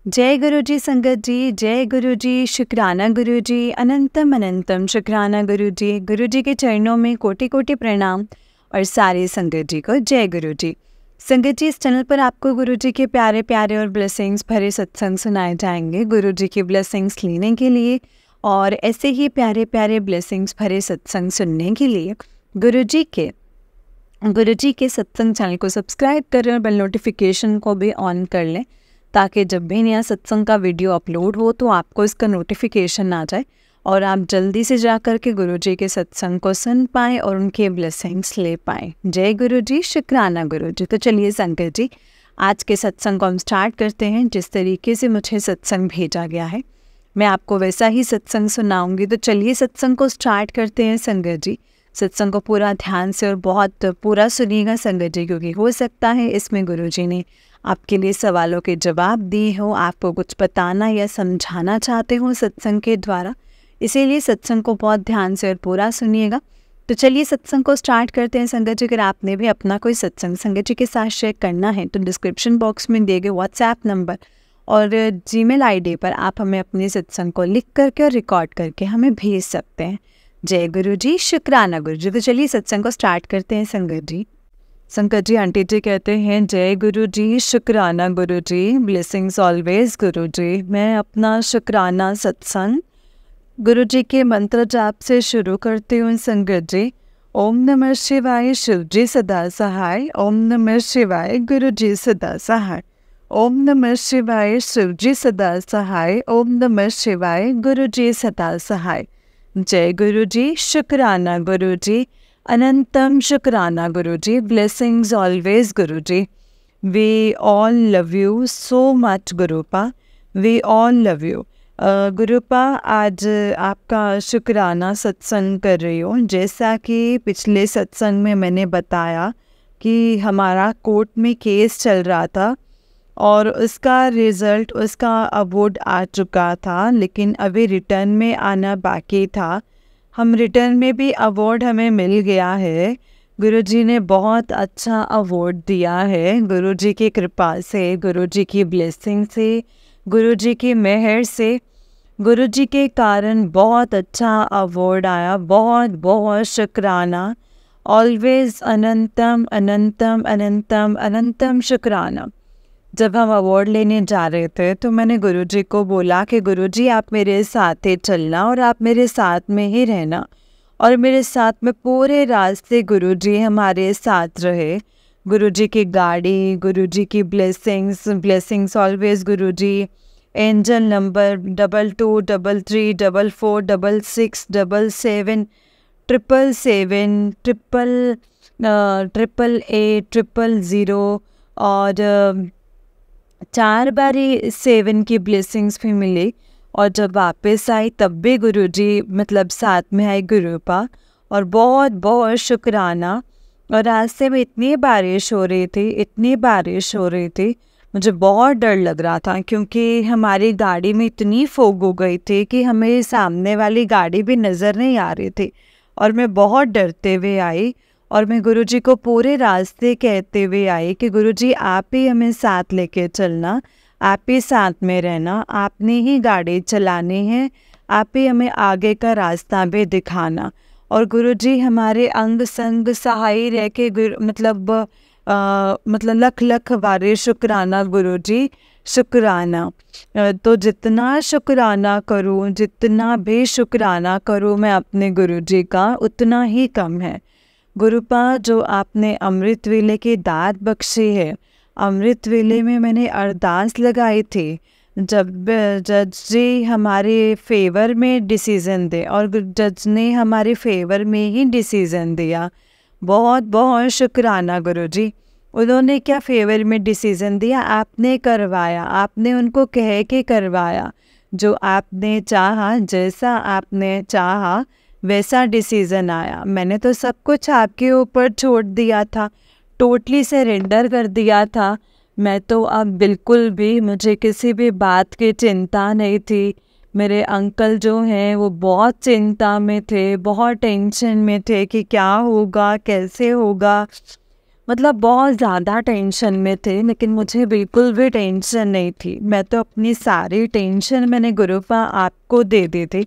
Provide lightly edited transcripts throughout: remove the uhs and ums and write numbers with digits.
जय गुरु जी संगत जी, जय गुरु जी, शुक्राना गुरु जी, अनंतम अनंतम शुक्राना गुरु जी। गुरु जी के चरणों में कोटि कोटि प्रणाम और सारे संगत जी को जय गुरु जी। संगत जी, इस चैनल पर आपको गुरु जी के प्यारे प्यारे और ब्लेसिंग्स भरे सत्संग सुनाए जाएंगे। गुरु जी की ब्लेसिंग्स लेने के लिए और ऐसे ही प्यारे प्यारे ब्लेसिंग्स भरे सत्संग सुनने के लिए गुरु जी के सत्संग चैनल को सब्सक्राइब करें और बेल नोटिफिकेशन को भी ऑन कर लें, ताकि जब भी नया सत्संग का वीडियो अपलोड हो तो आपको इसका नोटिफिकेशन आ जाए और आप जल्दी से जा कर के गुरु जी के सत्संग को सुन पाएँ और उनके ब्लेसिंग्स ले पाएँ। जय गुरु जी, शुक्राना गुरु जी। तो चलिए संगत जी, आज के सत्संग को हम स्टार्ट करते हैं। जिस तरीके से मुझे सत्संग भेजा गया है मैं आपको वैसा ही सत्संग सुनाऊंगी। तो चलिए सत्संग को स्टार्ट करते हैं संगत जी। सत्संग को पूरा ध्यान से और बहुत पूरा सुनिएगा संगत जी, क्योंकि हो सकता है इसमें गुरु जी ने आपके लिए सवालों के जवाब दिए हो, आपको कुछ बताना या समझाना चाहते हो सत्संग के द्वारा। इसीलिए सत्संग को बहुत ध्यान से और पूरा सुनिएगा। तो चलिए सत्संग को स्टार्ट करते हैं संगत जी। अगर आपने भी अपना कोई सत्संग संगत जी के साथ शेयर करना है तो डिस्क्रिप्शन बॉक्स में दिए गए व्हाट्सएप नंबर और जीमेल आईडी पर आप हमें अपने सत्संग को लिख करके और रिकॉर्ड करके हमें भेज सकते हैं। जय गुरु जी, शुक्राना गुरु जी। तो चलिए सत्संग को स्टार्ट करते हैं संगत जी। संगत जी, आंटी जी कहते हैं जय गुरु जी, शुक्राना गुरु जी, ब्लेसिंग्स ऑलवेज गुरु जी। मैं अपना शुक्राना सत्संग गुरु जी के मंत्र जाप से शुरू करती हूँ संगत जी। ओम नमः शिवाय, शिव जी सदा सहाय। ओम नमः शिवाय, गुरु जी सदा सहाय। ओम नमः शिवाय, शिव जी सदा सहाय। ओम नमः शिवाय, गुरु जी सदा सहाय। जय गुरु जी, शुक्राना गुरु जी, अनंतम शुक्राना Guru ji, blessings always Guru ji. We all love you so much Gurupa, we all love you. Gurupa, आज आपका शुक्राना सत्संग कर रही हूँ। जैसा कि पिछले सत्संग में मैंने बताया कि हमारा कोर्ट में केस चल रहा था और उसका रिज़ल्ट, उसका अवार्ड आ चुका था, लेकिन अभी रिटर्न में आना बाकी था। हम रिटर्न में भी अवार्ड हमें मिल गया है। गुरुजी ने बहुत अच्छा अवार्ड दिया है। गुरुजी की कृपा से, गुरुजी की ब्लेसिंग से, गुरुजी की मेहर से, गुरुजी के कारण बहुत अच्छा अवार्ड आया। बहुत बहुत शुक्राना। ऑलवेज अनंतम अनंतम अनंतम अनंतम शुक्राना। जब हम अवार्ड लेने जा रहे थे तो मैंने गुरुजी को बोला कि गुरुजी आप मेरे साथ ही चलना और आप मेरे साथ में ही रहना, और मेरे साथ में पूरे रास्ते गुरुजी हमारे साथ रहे। गुरुजी की गाड़ी, गुरुजी की ब्लेसिंग्स ऑलवेज गुरुजी। एंजल नंबर 2233446677 777 और 4 बारी 7 की ब्लेसिंग्स भी मिली। और जब वापस आई तब भी गुरुजी मतलब साथ में आए गुरुपा, और बहुत बहुत शुक्राना। और रास्ते में इतनी बारिश हो रही थी, मुझे बहुत डर लग रहा था, क्योंकि हमारी गाड़ी में इतनी फोग हो गई थी कि हमें सामने वाली गाड़ी भी नज़र नहीं आ रही थी। और मैं बहुत डरते हुए आई और मैं गुरुजी को पूरे रास्ते कहते हुए आई कि गुरुजी आप ही हमें साथ लेके चलना, आप ही साथ में रहना, आपने ही गाड़ी चलानी है, आप ही हमें आगे का रास्ता भी दिखाना। और गुरुजी हमारे अंग संग सहाय रह के मतलब लख लख बारे शुक्राना गुरुजी, शुक्राना। तो जितना शुक्राना करूं, जितना भी शुक्राना करूं मैं अपने गुरुजी का, उतना ही कम है। गुरुपा, जो आपने अमृत वेले की दात बख्शी है, अमृत वेले में मैंने अरदास लगाई थी जब जज जी हमारे फेवर में डिसीज़न दे, और जज ने हमारे फेवर में ही डिसीज़न दिया। बहुत बहुत शुक्राना गुरुजी। उन्होंने क्या फेवर में डिसीज़न दिया, आपने करवाया, आपने उनको कह के करवाया। जो आपने चाहा, जैसा आपने चाहा वैसा डिसीज़न आया। मैंने तो सब कुछ आपके ऊपर छोड़ दिया था, टोटली सरेंडर कर दिया था। मैं तो अब बिल्कुल भी, मुझे किसी भी बात की चिंता नहीं थी। मेरे अंकल जो हैं वो बहुत चिंता में थे, बहुत टेंशन में थे कि क्या होगा, कैसे होगा। मतलब बहुत ज़्यादा टेंशन में थे, लेकिन मुझे बिल्कुल भी टेंशन नहीं थी। मैं तो अपनी सारी टेंशन मैंने गुरुपा आपको दे दी थी,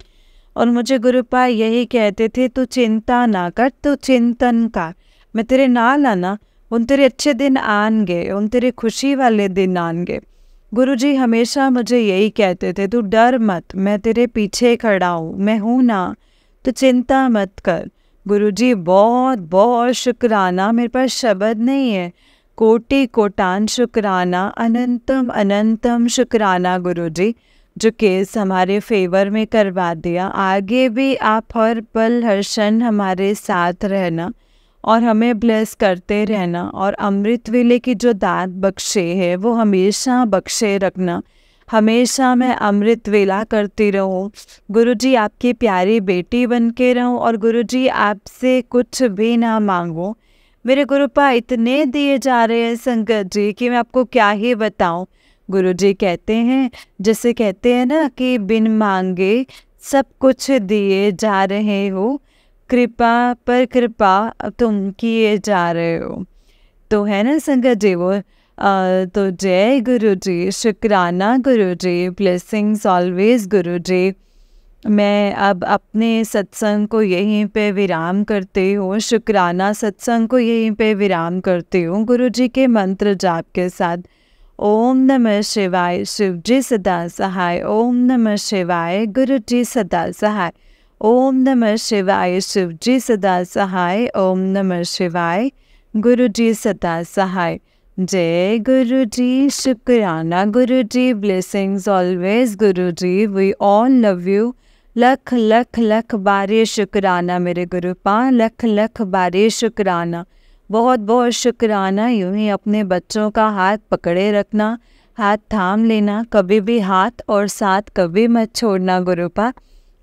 और मुझे गुरुपा यही कहते थे, तू चिंता ना कर, तू चिंतन कर, मैं तेरे नाल आना, उन तेरे अच्छे दिन आएंगे, उन तेरे खुशी वाले दिन आएंगे। गुरुजी हमेशा मुझे यही कहते थे, तू डर मत, मैं तेरे पीछे खड़ा हूँ, मैं हूँ ना, तो चिंता मत कर। गुरुजी बहुत बहुत शुक्राना, मेरे पास शब्द नहीं है, कोटि कोटान शुक्राना, अनंतम अनंतम शुक्राना गुरुजी, जो केस हमारे फेवर में करवा दिया। आगे भी आप हर पल हर क्षण हमारे साथ रहना और हमें ब्लेस करते रहना, और अमृत वेले की जो दात बख्शे है वो हमेशा बख्शे रखना। हमेशा मैं अमृत वेला करती रहूं गुरुजी, आपकी प्यारी बेटी बन के रहूं, और गुरुजी आपसे कुछ भी ना मांगो। मेरे गुरुपा इतने दिए जा रहे हैं संगत जी कि मैं आपको क्या ही बताऊं। गुरुजी कहते हैं, जैसे कहते हैं ना कि बिन मांगे सब कुछ दिए जा रहे हो, कृपा पर कृपा तुम किए जा रहे हो। तो है ना संगत जी वो। तो जय गुरु जी, शुक्राना गुरु जी, ब्लेसिंग्स ऑलवेज गुरु जी। मैं अब अपने सत्संग को यहीं पे विराम करती हूँ, शुक्राना सत्संग को यहीं पे विराम करती हूँ गुरु जी के मंत्र जाप के साथ। ओम नमः शिवाय, शिव जी सदा सहाय। ओम नमः शिवाय, गुरु जी सदा सहाय। ओम नमः शिवाय, शिव जी सदा सहाय। ओम नमः शिवाय, गुरु जी सदा सहाय। जय गुरु जी, शुक्राना Guru ji, blessings always Guru ji. We all love you. लख लख लख बारे शुक्राना मेरे गुरुपा, लख लख बारे शुक्राना, बहुत बहुत शुक्राना। यूं ही अपने बच्चों का हाथ पकड़े रखना, हाथ थाम लेना, कभी भी हाथ और साथ कभी मत छोड़ना Gurupa.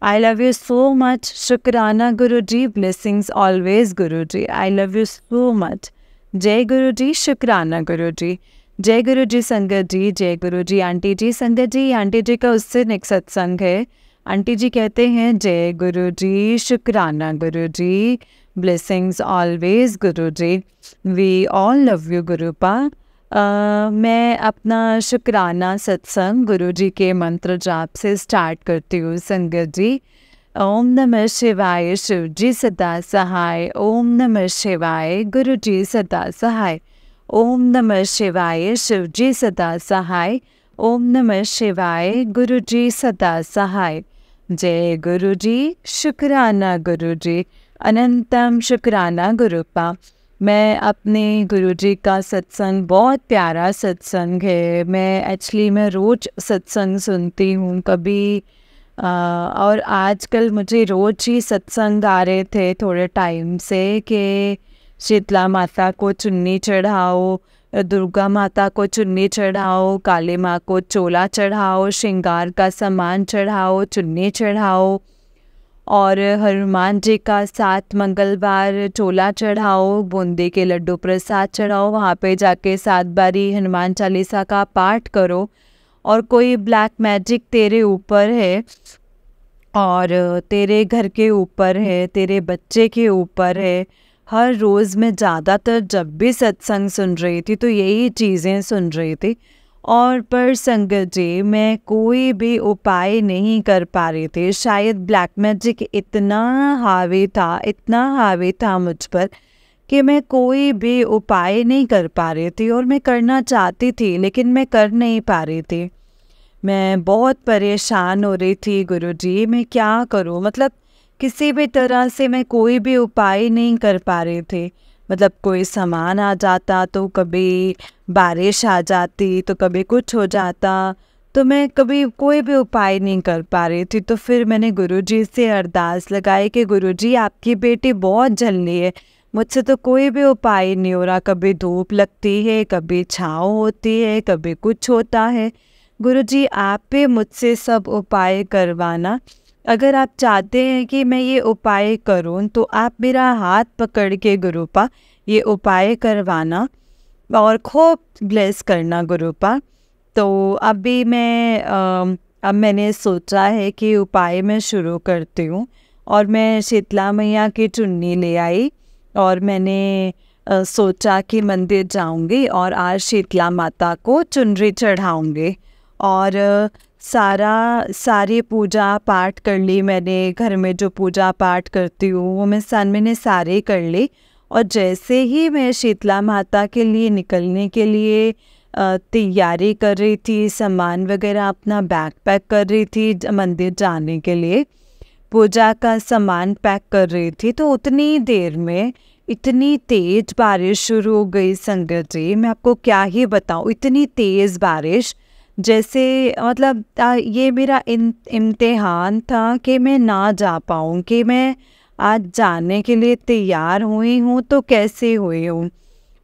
I love you so much, शुक्राना Guru ji, blessings always Guru ji. I love you so much. जय गुरु जी, शुक्राना गुरु जी। जय गुरु जी संगत जी, जय गुरु जी आंटी जी। संगत जी, आंटी जी का उससे नेक्स्ट सत्संग है। आंटी जी कहते हैं, जय गुरु जी, शुक्राना Guru ji, blessings always Guru ji. We all love you Gurupa. मैं अपना शुक्राना सत्संग गुरु जी के मंत्र जाप से स्टार्ट करती हूँ संगत जी। ओम नमः शिवाय, शिव जी सदा सहाय। ओम नमः शिवाय, गुरु जी सदा सहाय। ओम नमः शिवाय, शिव जी सदा सहाय। ओम नमः शिवाय, गुरु जी सदा सहाय। जय गुरु जी, शुक्राना गुरु जी, अनंतम शुक्राना गुरुपा। मैं अपने गुरु जी का सत्संग, बहुत प्यारा सत्संग है। मैं रोज़ सत्संग सुनती हूँ कभी, और आजकल मुझे रोज़ ही सत्संग आ रहे थे थोड़े टाइम से कि शीतला माता को चुन्नी चढ़ाओ, दुर्गा माता को चुन्नी चढ़ाओ, काली माँ को चोला चढ़ाओ, श्रृंगार का सामान चढ़ाओ, चुन्नी चढ़ाओ, और हनुमान जी का 7 मंगलवार चोला चढ़ाओ, बूंदी के लड्डू प्रसाद चढ़ाओ, वहाँ पे जाके 7 बारी हनुमान चालीसा का पाठ करो। और कोई ब्लैक मैजिक तेरे ऊपर है, और तेरे घर के ऊपर है, तेरे बच्चे के ऊपर है। हर रोज़ मैं ज़्यादातर जब भी सत्संग सुन रही थी तो यही चीज़ें सुन रही थी, और पर संगत जी मैं कोई भी उपाय नहीं कर पा रही थी। शायद ब्लैक मैजिक इतना हावी था, इतना हावी था मुझ पर कि मैं कोई भी उपाय नहीं कर पा रही थी, और मैं करना चाहती थी लेकिन मैं कर नहीं पा रही थी। मैं बहुत परेशान हो रही थी गुरुजी, मैं क्या करूं, मतलब किसी भी तरह से मैं कोई भी उपाय नहीं कर पा रही थी। मतलब कोई सामान आ जाता तो कभी बारिश आ जाती, तो कभी कुछ हो जाता, तो मैं कभी कोई भी उपाय नहीं कर पा रही थी। तो फिर मैंने गुरुजी से अरदास लगाई कि गुरुजी आपकी बेटी बहुत जल्दी है, मुझसे तो कोई भी उपाय नहीं हो रहा। कभी धूप लगती है, कभी छाँव होती है, कभी कुछ होता है। गुरुजी आप भी मुझसे सब उपाय करवाना। अगर आप चाहते हैं कि मैं ये उपाय करूं तो आप मेरा हाथ पकड़ के गुरुपा ये उपाय करवाना और खूब ब्लेस करना गुरुपा। तो अभी अब मैंने सोचा है कि उपाय मैं शुरू करती हूँ, और मैं शीतला मैया की चुन्नी ले आई, और मैंने सोचा कि मंदिर जाऊंगी और आज शीतला माता को चुनरी चढ़ाऊंगी। और सारी पूजा पाठ कर ली मैंने। घर में जो पूजा पाठ करती हूँ वो मैंने सारे कर ली। और जैसे ही मैं शीतला माता के लिए निकलने के लिए तैयारी कर रही थी, सामान वगैरह अपना बैग पैक कर रही थी मंदिर जाने के लिए, पूजा का सामान पैक कर रही थी, तो उतनी देर में इतनी तेज़ बारिश शुरू हो गई संगत जी। मैं आपको क्या ही बताऊँ, इतनी तेज़ बारिश जैसे मतलब ये मेरा इम्तिहान था कि मैं ना जा पाऊँ, कि मैं आज जाने के लिए तैयार हुई हूँ तो कैसे हुई हूँ।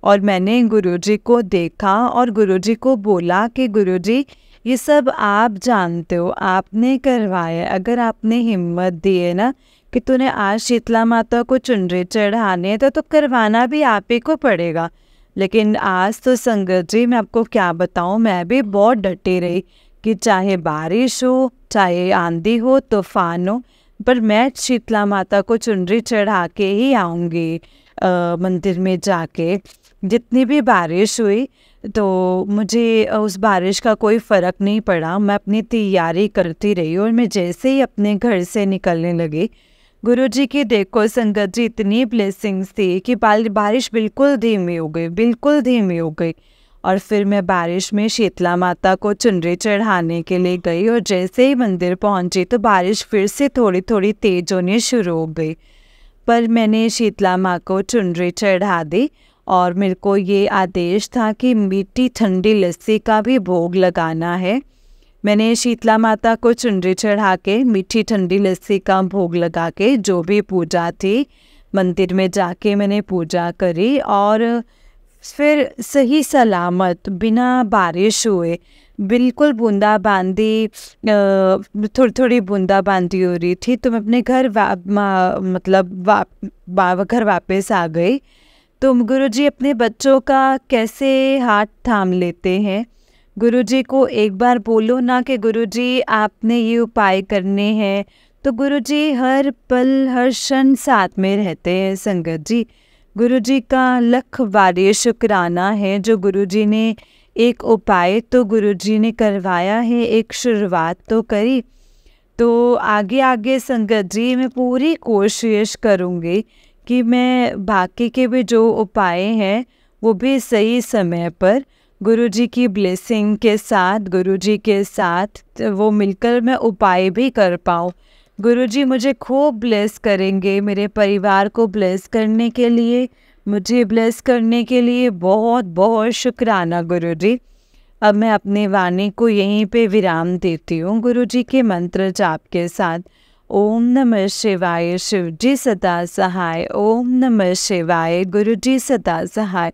और मैंने गुरुजी को देखा और गुरुजी को बोला कि गुरुजी ये सब आप जानते हो, आपने करवाया। अगर आपने हिम्मत दी है ना कि तूने आज शीतला माता को चुनरी चढ़ाने है तो करवाना भी आप ही को पड़ेगा। लेकिन आज तो संगत जी मैं आपको क्या बताऊँ, मैं भी बहुत डटी रही कि चाहे बारिश हो, चाहे आंधी हो, तूफान हो, पर मैं शीतला माता को चुनरी चढ़ा के ही आऊँगी मंदिर में जाके। जितनी भी बारिश हुई तो मुझे उस बारिश का कोई फ़र्क नहीं पड़ा। मैं अपनी तैयारी करती रही और मैं जैसे ही अपने घर से निकलने लगी, गुरुजी की देखो संगत जी इतनी ब्लेसिंग्स थी कि बारिश बिल्कुल धीमी हो गई, बिल्कुल धीमी हो गई। और फिर मैं बारिश में शीतला माता को चुनरी चढ़ाने के लिए गई और जैसे ही मंदिर पहुंची तो बारिश फिर से थोड़ी थोड़ी तेज होनी शुरू हो गई। पर मैंने शीतला माँ को चुनरी चढ़ा दी और मेरे को ये आदेश था कि मीठी ठंडी लस्सी का भी भोग लगाना है। मैंने शीतला माता को चुनरी चढ़ा के मीठी ठंडी लस्सी का भोग लगा के जो भी पूजा थी मंदिर में जाके मैंने पूजा करी। और फिर सही सलामत बिना बारिश हुए, बिल्कुल बूंदाबांदी थोड़ी थोड़ी बूंदाबांदी हो रही थी, तो मैं अपने घर घर वापस आ गई। तो गुरुजी अपने बच्चों का कैसे हाथ थाम लेते हैं। गुरुजी को एक बार बोलो ना कि गुरुजी आपने ये उपाय करने हैं, तो गुरुजी हर पल हर क्षण साथ में रहते हैं संगत जी। गुरुजी का लख बार शुक्राना है जो गुरुजी ने एक उपाय तो गुरुजी ने करवाया है, एक शुरुआत तो करी। तो आगे आगे संगत जी मैं पूरी कोशिश करूँगी कि मैं बाकी के भी जो उपाय हैं वो भी सही समय पर गुरुजी की ब्लेसिंग के साथ, गुरुजी के साथ वो मिलकर मैं उपाय भी कर पाऊँ। गुरुजी मुझे खूब ब्लेस करेंगे, मेरे परिवार को ब्लेस करने के लिए, मुझे ब्लेस करने के लिए बहुत बहुत शुक्राना गुरुजी। अब मैं अपने वाणी को यहीं पे विराम देती हूँ गुरुजी के मंत्र जाप के साथ। ओम नमः शिवाय, शिव जी सदा सहाय। ओम नमः शिवाय, गुरुजी सदा सहाय।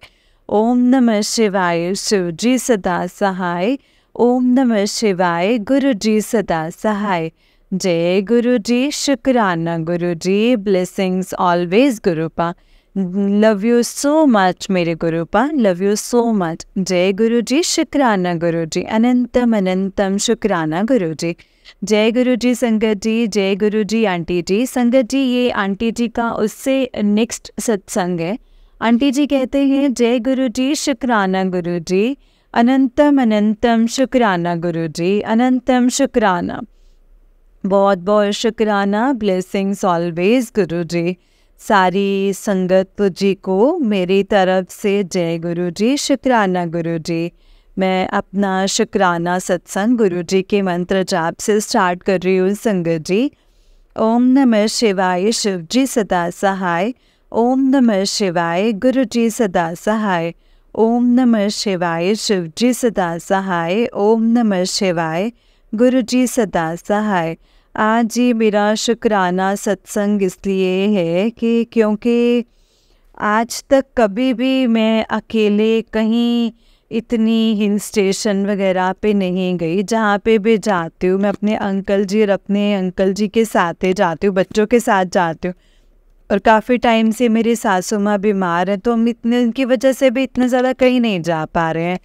ओम नमः शिवाय, शिव जी सदा सहाय। ओम नमः शिवाय, गुरुजी सदा सहाय। जय गुरुजी, शुक्राना Guruji, blessings always Gurupa. Love you so much मेरे Gurupa, love you so much. जय गुरुजी, शुक्राना गुरुजी, अनंतम अनंतम शुक्राना गुरुजी। जय गुरुजी संगत जी, जय गुरुजी आंटी जी। संगत जी ये आंटी जी का उससे नेक्स्ट सत्संग है। आंटी जी कहते हैं जय गुरुजी, शुक्राना गुरुजी, अनंतम अनंतम शुक्राना गुरुजी, अनंतम शुक्राना। बहुत बहुत शुक्राना, ब्लेसिंग्स ऑलवेज गुरुजी। सारी संगत जी को मेरी तरफ से जय गुरुजी, शुक्राना गुरुजी। मैं अपना शुक्राना सत्संग गुरुजी के मंत्र जाप से स्टार्ट कर रही हूँ संगत जी। ओम नमः शिवाय, शिव जी सदा सहाय। ओम नमः शिवाय, गुरुजी सदा सहाय। ओम नमः शिवाय, शिव जी सदा सहाय। ओम नमः शिवाय, गुरुजी सदा सहाय। आज ये मेरा शुक्राना सत्संग इसलिए है कि क्योंकि आज तक कभी भी मैं अकेले कहीं इतनी हिल स्टेशन वगैरह पे नहीं गई। जहाँ पे भी जाती हूँ मैं अपने अंकल जी और अपने अंकल जी के साथ ही जाती हूँ, बच्चों के साथ जाती हूँ। और काफ़ी टाइम से मेरी सासू माँ बीमार है तो हम इतने उनकी वजह से भी इतना ज़्यादा कहीं नहीं जा पा रहे हैं।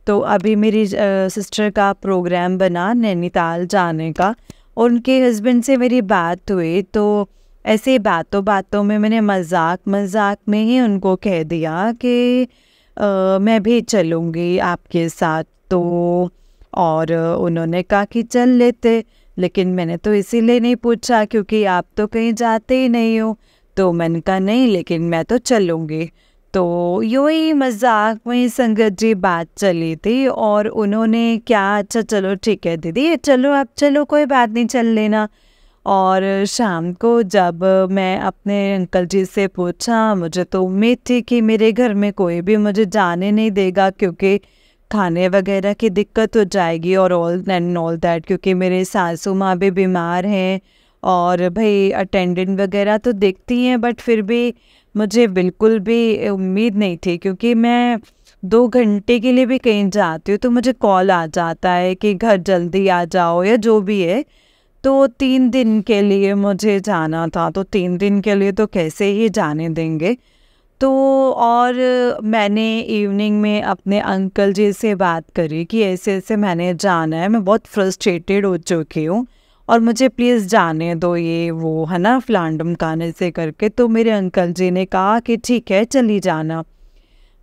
तो अभी मेरी सिस्टर का प्रोग्राम बना नैनीताल जाने का और उनके हस्बैंड से मेरी बात हुई तो ऐसे बातों बातों में मैंने मजाक मजाक में ही उनको कह दिया कि मैं भी चलूँगी आपके साथ। तो और उन्होंने कहा कि चल लेते, लेकिन मैंने तो इसीलिए नहीं पूछा क्योंकि आप तो कहीं जाते ही नहीं हो। तो मैंने कहा नहीं, लेकिन मैं तो चलूँगी। तो यूँ ही मजाक में संगत जी बात चली थी और उन्होंने क्या, अच्छा चलो ठीक है दीदी, चलो आप चलो, कोई बात नहीं, चल लेना। और शाम को जब मैं अपने अंकल जी से पूछा, मुझे तो उम्मीद थी कि मेरे घर में कोई भी मुझे जाने नहीं देगा क्योंकि खाने वगैरह की दिक्कत हो जाएगी और ऑल एंड ऑल दैट, क्योंकि मेरे सासू माँ भी बीमार हैं और भाई अटेंडेंट वगैरह तो देखती हैं, बट फिर भी मुझे बिल्कुल भी उम्मीद नहीं थी क्योंकि मैं 2 घंटे के लिए भी कहीं जाती हूँ तो मुझे कॉल आ जाता है कि घर जल्दी आ जाओ या जो भी है। तो 3 दिन के लिए मुझे जाना था, तो 3 दिन के लिए तो कैसे ही जाने देंगे। तो और मैंने इवनिंग में अपने अंकल जी से बात करी कि ऐसे ऐसे मैंने जाना है, मैं बहुत फ्रस्ट्रेटेड हो चुकी हूँ और मुझे प्लीज़ जाने दो, ये वो है ना फलान ढिमकान से करके। तो मेरे अंकल जी ने कहा कि ठीक है चली जाना।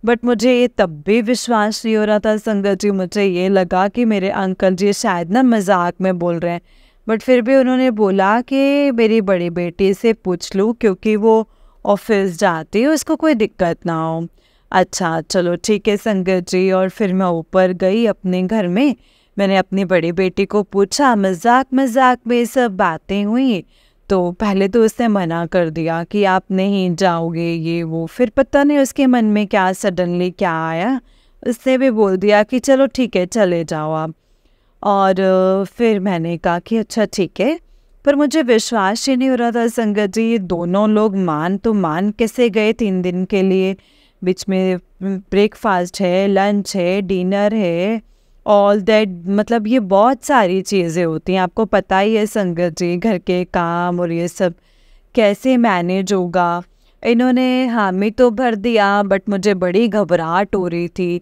बट मुझे ये तब भी विश्वास नहीं हो रहा था संगत जी, मुझे ये लगा कि मेरे अंकल जी शायद ना मजाक में बोल रहे हैं। बट फिर भी उन्होंने बोला कि मेरी बड़ी बेटी से पूछ लूँ क्योंकि वो ऑफिस जाती है, उसको कोई दिक्कत ना हो। अच्छा चलो ठीक है संगत जी। और फिर मैं ऊपर गई अपने घर में, मैंने अपनी बड़ी बेटी को पूछा, मजाक मजाक में सब बातें हुई। तो पहले तो उसने मना कर दिया कि आप नहीं जाओगे ये वो, फिर पता नहीं उसके मन में क्या सडनली क्या आया, उसने भी बोल दिया कि चलो ठीक है चले जाओ आप। और फिर मैंने कहा कि अच्छा ठीक है, पर मुझे विश्वास ही नहीं हो रहा था संगत जी, ये दोनों लोग मान तो मान कैसे गए 3 दिन के लिए। बीच में ब्रेकफास्ट है, लंच है, डिनर है, ऑल दैट, मतलब ये बहुत सारी चीज़ें होती हैं, आपको पता ही है संगत जी, घर के काम और ये सब कैसे मैनेज होगा। इन्होंने हामी तो भर दिया बट मुझे बड़ी घबराहट हो रही थी।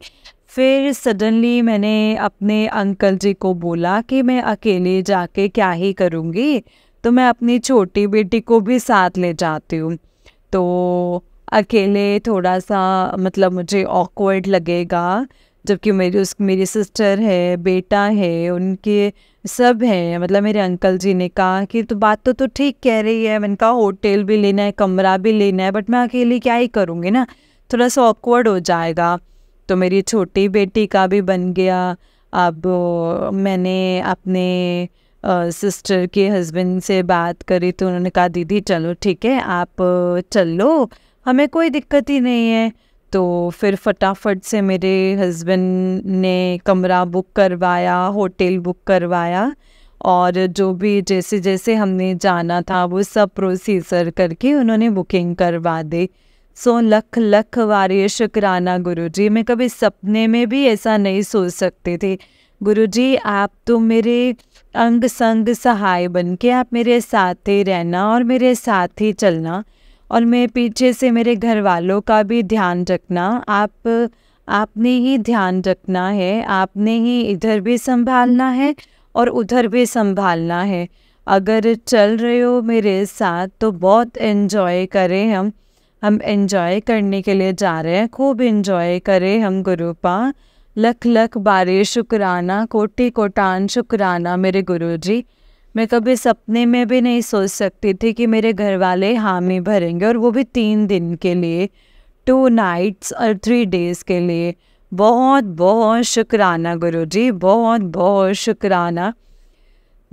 फिर सडनली मैंने अपने अंकल जी को बोला कि मैं अकेले जाके क्या ही करूँगी, तो मैं अपनी छोटी बेटी को भी साथ ले जाती हूँ। तो अकेले थोड़ा सा मतलब मुझे ऑकवर्ड लगेगा, जबकि मेरी सिस्टर है, बेटा है, उनके सब हैं। मतलब मेरे अंकल जी ने कहा कि तो बात तो ठीक कह रही है। मैंने कहा होटल भी लेना है, कमरा भी लेना है, बट मैं अकेली क्या ही करूँगी ना, थोड़ा सा ऑकवर्ड हो जाएगा। तो मेरी छोटी बेटी का भी बन गया। अब मैंने अपने सिस्टर के हस्बैंड से बात करी तो उन्होंने कहा दीदी चलो ठीक है आप चल लो, हमें कोई दिक्कत ही नहीं है। तो फिर फटाफट से मेरे हस्बैंड ने कमरा बुक करवाया, होटल बुक करवाया और जो भी जैसे जैसे हमने जाना था वो सब प्रोसीजर करके उन्होंने बुकिंग करवा दी। सो लख लख वारे शुक्राना गुरुजी, मैं कभी सपने में भी ऐसा नहीं सोच सकती थी। गुरुजी आप तो मेरे अंग संग सहाय बन के आप मेरे साथ ही रहना और मेरे साथ ही चलना और मैं पीछे से मेरे घर वालों का भी ध्यान रखना। आपने ही ध्यान रखना है, आपने ही इधर भी संभालना है और उधर भी संभालना है। अगर चल रहे हो मेरे साथ तो बहुत एंजॉय करें हम एंजॉय करने के लिए जा रहे हैं, खूब एंजॉय करें हम गुरुपा। लख लख बारे शुक्राना, कोटि कोटान शुक्राना मेरे गुरुजी। मैं कभी सपने में भी नहीं सोच सकती थी कि मेरे घर वाले हामी भरेंगे और वो भी 3 दिन के लिए, 2 नाइट्स और 3 डेज़ के लिए। बहुत बहुत शुक्राना गुरुजी, बहुत बहुत शुक्राना।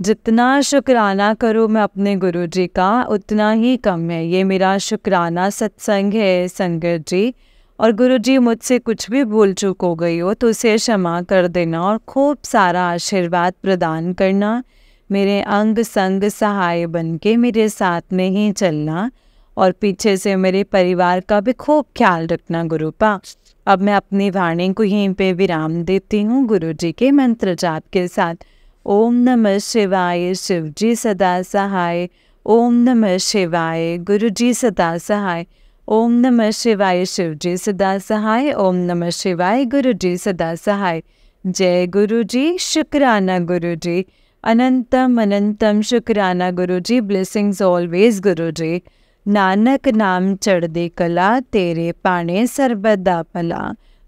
जितना शुक्राना करूँ मैं अपने गुरुजी का उतना ही कम है। ये मेरा शुक्राना सत्संग है संगत जी। और गुरुजी मुझसे कुछ भी भूल चूक हो गई हो तो उसे क्षमा कर देना और खूब सारा आशीर्वाद प्रदान करना। मेरे अंग संग सहाय बन के मेरे साथ में ही चलना और पीछे से मेरे परिवार का भी खूब ख्याल रखना गुरुपा। अब मैं अपनी वाणी को यहीं पे विराम देती हूँ गुरुजी के मंत्र जाप के साथ। ओम नमः शिवाय, शिवजी सदा सहाय। ओम नमः शिवाय, गुरुजी सदा सहाय। ओम नमः शिवाय, शिवजी सदा सहाय। ओम नमः शिवाय, गुरुजी सदा सहाय। जय गुरुजी, शुक्राना गुरुजी। अनंतम अनंतम शुक्राना गुरु जी, ब्लेसिंग्स ऑलवेज गुरु जी। नानक नाम चढ़दे कला, तेरे पाने सर्बदा भला।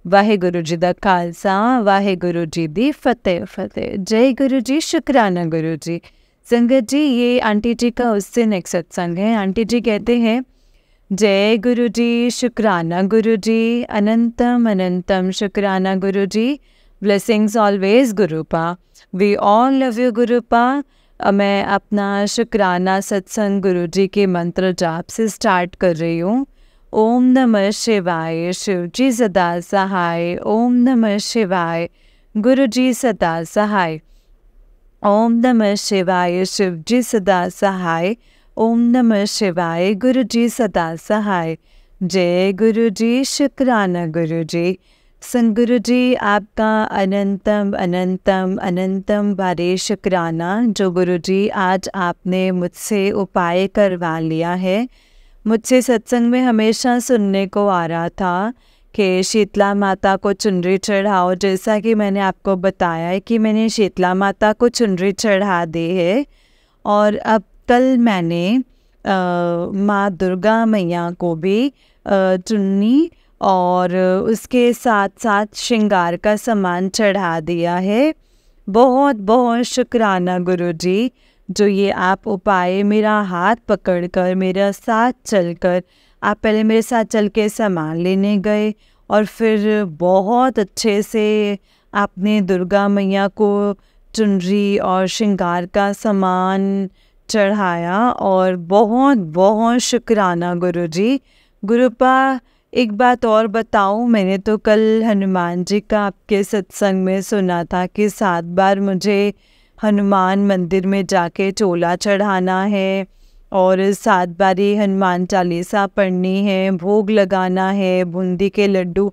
वाहेगुरु जी दा खालसा, वाहेगुरु जी दी फतेह फतेह। जय गुरु जी, शुक्राना गुरु जी। संगत जी, ये आंटी जी का उस दिन एक सत्संग है। आंटी जी कहते हैं, जय गुरु जी, शुक्राना गुरु जी, अनंतम अनंतम शुक्राना Guru ji, blessings always Gurupa. We all love you Gurupa. मैं अपना शुक्राना सत्संग गुरु जी के मंत्र जाप से स्टार्ट कर रही हूँ। ओम नमः शिवाय, शिव जी सदा सहाय। ओम नमः शिवाय, गुरु जी सदा सहाय। ओम नमः शिवाय, शिव जी सदा सहाय। ओम नमः शिवाय, गुरु जी सदा सहाय। जय गुरु जी, शुक्राना गुरु जी। संगुरु जी, आपका अनंतम अनंतम अनंतम बारे शुक्राना, जो गुरु जी आज आपने मुझसे उपाय करवा लिया है। मुझसे सत्संग में हमेशा सुनने को आ रहा था कि शीतला माता को चुनरी चढ़ाओ। जैसा कि मैंने आपको बताया है कि मैंने शीतला माता को चुनरी चढ़ा दी है। और अब कल मैंने माँ दुर्गा मैया को भी चुन्नी और उसके साथ साथ श्रृंगार का सामान चढ़ा दिया है। बहुत बहुत शुक्राना गुरु जी, जो ये आप उपाय मेरा हाथ पकड़कर मेरा साथ चलकर, आप पहले मेरे साथ चल के सामान लेने गए और फिर बहुत अच्छे से आपने दुर्गा मैया को चुनरी और श्रृंगार का सामान चढ़ाया। और बहुत बहुत शुक्राना गुरु जी। गुरुपा, एक बात और बताऊं, मैंने तो कल हनुमान जी का आपके सत्संग में सुना था कि 7 बार मुझे हनुमान मंदिर में जाके चोला चढ़ाना है और 7 बारी हनुमान चालीसा पढ़नी है, भोग लगाना है, बूंदी के लड्डू।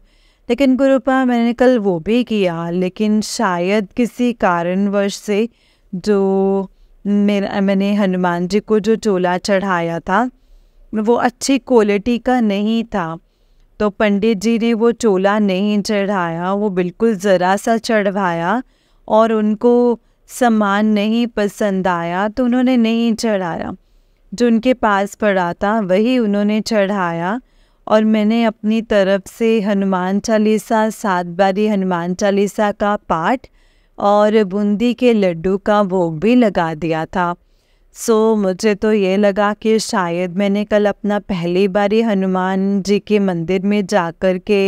लेकिन गुरुपा, मैंने कल वो भी किया, लेकिन शायद किसी कारणवश से जो मैंने हनुमान जी को जो चोला चढ़ाया था वो अच्छी क्वालिटी का नहीं था। तो पंडित जी ने वो चोला नहीं चढ़ाया, वो बिल्कुल ज़रा सा चढ़वाया और उनको सामान नहीं पसंद आया तो उन्होंने नहीं चढ़ाया। जो उनके पास पड़ा था वही उन्होंने चढ़ाया। और मैंने अपनी तरफ से हनुमान चालीसा 7 बारी हनुमान चालीसा का पाठ और बूंदी के लड्डू का भोग भी लगा दिया था। सो मुझे तो ये लगा कि शायद मैंने कल अपना पहली बारी हनुमान जी के मंदिर में जाकर के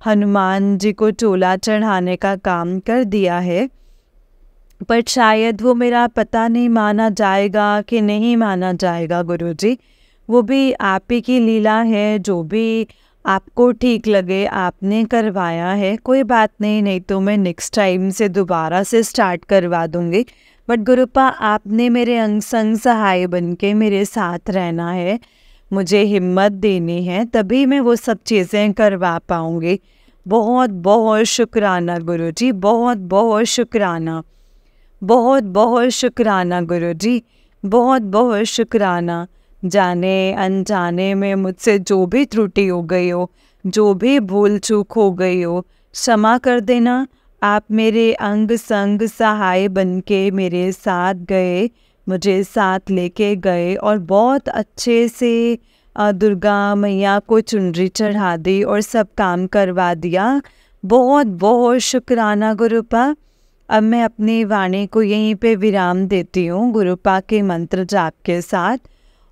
हनुमान जी को चोला चढ़ाने का काम कर दिया है, पर शायद वो मेरा पता नहीं माना जाएगा कि नहीं माना जाएगा गुरु जी। वो भी आप ही की लीला है, जो भी आपको ठीक लगे आपने करवाया है। कोई बात नहीं, नहीं तो मैं नेक्स्ट टाइम से दोबारा से स्टार्ट करवा दूँगी। बट गुरुपा, आपने मेरे अंग संग सहाय बन के मेरे साथ रहना है, मुझे हिम्मत देनी है, तभी मैं वो सब चीज़ें करवा पाऊँगी। बहुत बहुत शुक्राना गुरु जी, बहुत बहुत शुक्राना, बहुत बहुत शुक्राना गुरु जी, बहुत बहुत शुक्राना। जाने अनजाने में मुझसे जो भी त्रुटि हो गई हो, जो भी भूल चूक हो गई हो, क्षमा कर देना। आप मेरे अंग संग सहाय बन के मेरे साथ गए, मुझे साथ लेके गए और बहुत अच्छे से दुर्गा मैया को चुनरी चढ़ा दी और सब काम करवा दिया। बहुत बहुत शुक्राना गुरुपा। अब मैं अपनी वाणी को यहीं पे विराम देती हूँ गुरुपा के मंत्र जाप के साथ।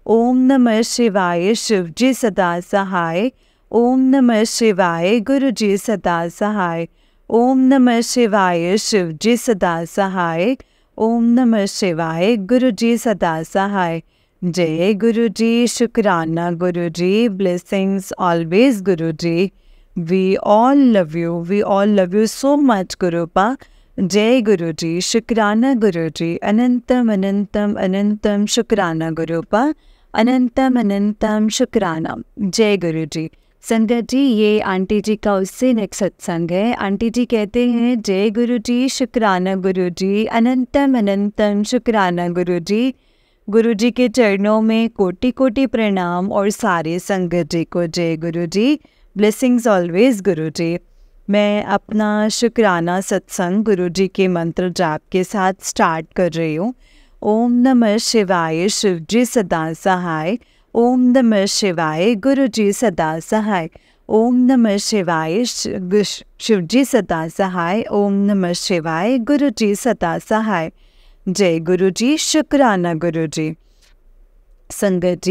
ओम नमः शिवाय, शिव जी सदा सहाय। ओम नमः शिवाय, गुरु जी सदा सहाय। ओम नमः शिवाय, शिव जी सदा सहाय। ओम नमः शिवाय, गुरु जी सदा सहाय। जय गुरु जी, शुक्राना Guru ji, blessings always Guru ji. We all love you so much Gurupa. जय गुरु जी, शुक्राना गुरु जी, अनंतम अनंतम अनंतम शुक्राना गुरुपा, अनंतम अनंतम शुक्राना। जय गुरु जी। संगत जी, ये आंटी जी का उससे नेक्स्ट सत्संग है। आंटी जी कहते हैं, जय गुरु जी, शुक्राना गुरु जी, अनंतम अनंतम शुक्राना गुरु जी। गुरु जी के चरणों में कोटि कोटि प्रणाम और सारे संगत जी को जय गुरु जी, ब्लेसिंग्स ऑलवेज गुरु जी। मैं अपना शुक्राना सत्संग गुरुजी के मंत्र जाप के साथ स्टार्ट कर रही हूँ। ओम नमः शिवाय, शिवजी सदा सहाय। ओम नमः शिवाय, गुरुजी सदा सहाय। ओम नमः शिवाय, शिवजी सदा सहाय। ओम नमः शिवाय, गुरुजी सदा सहाय। जय गुरुजी, शुक्राना गुरुजी। संगत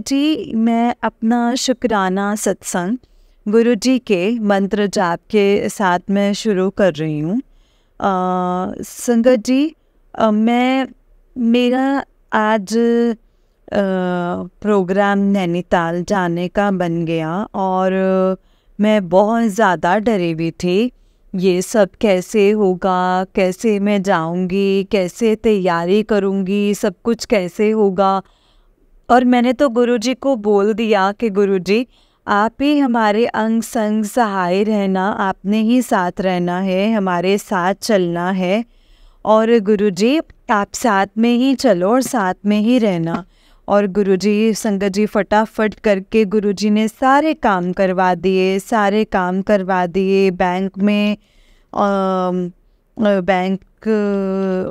जी, मैं अपना शुक्राना सत्संग गुरुजी के मंत्र जाप के साथ में शुरू कर रही हूँ। संगत जी, मेरा आज प्रोग्राम नैनीताल जाने का बन गया और मैं बहुत ज़्यादा डरी हुई थी। ये सब कैसे होगा, कैसे मैं जाऊंगी, कैसे तैयारी करूंगी, सब कुछ कैसे होगा। और मैंने तो गुरुजी को बोल दिया कि गुरुजी आप ही हमारे अंग संग सहाय रहना, आपने ही साथ रहना है, हमारे साथ चलना है। और गुरुजी आप साथ में ही चलो और साथ में ही रहना। और गुरुजी, संगत जी, फटाफट करके गुरुजी ने सारे काम करवा दिए। बैंक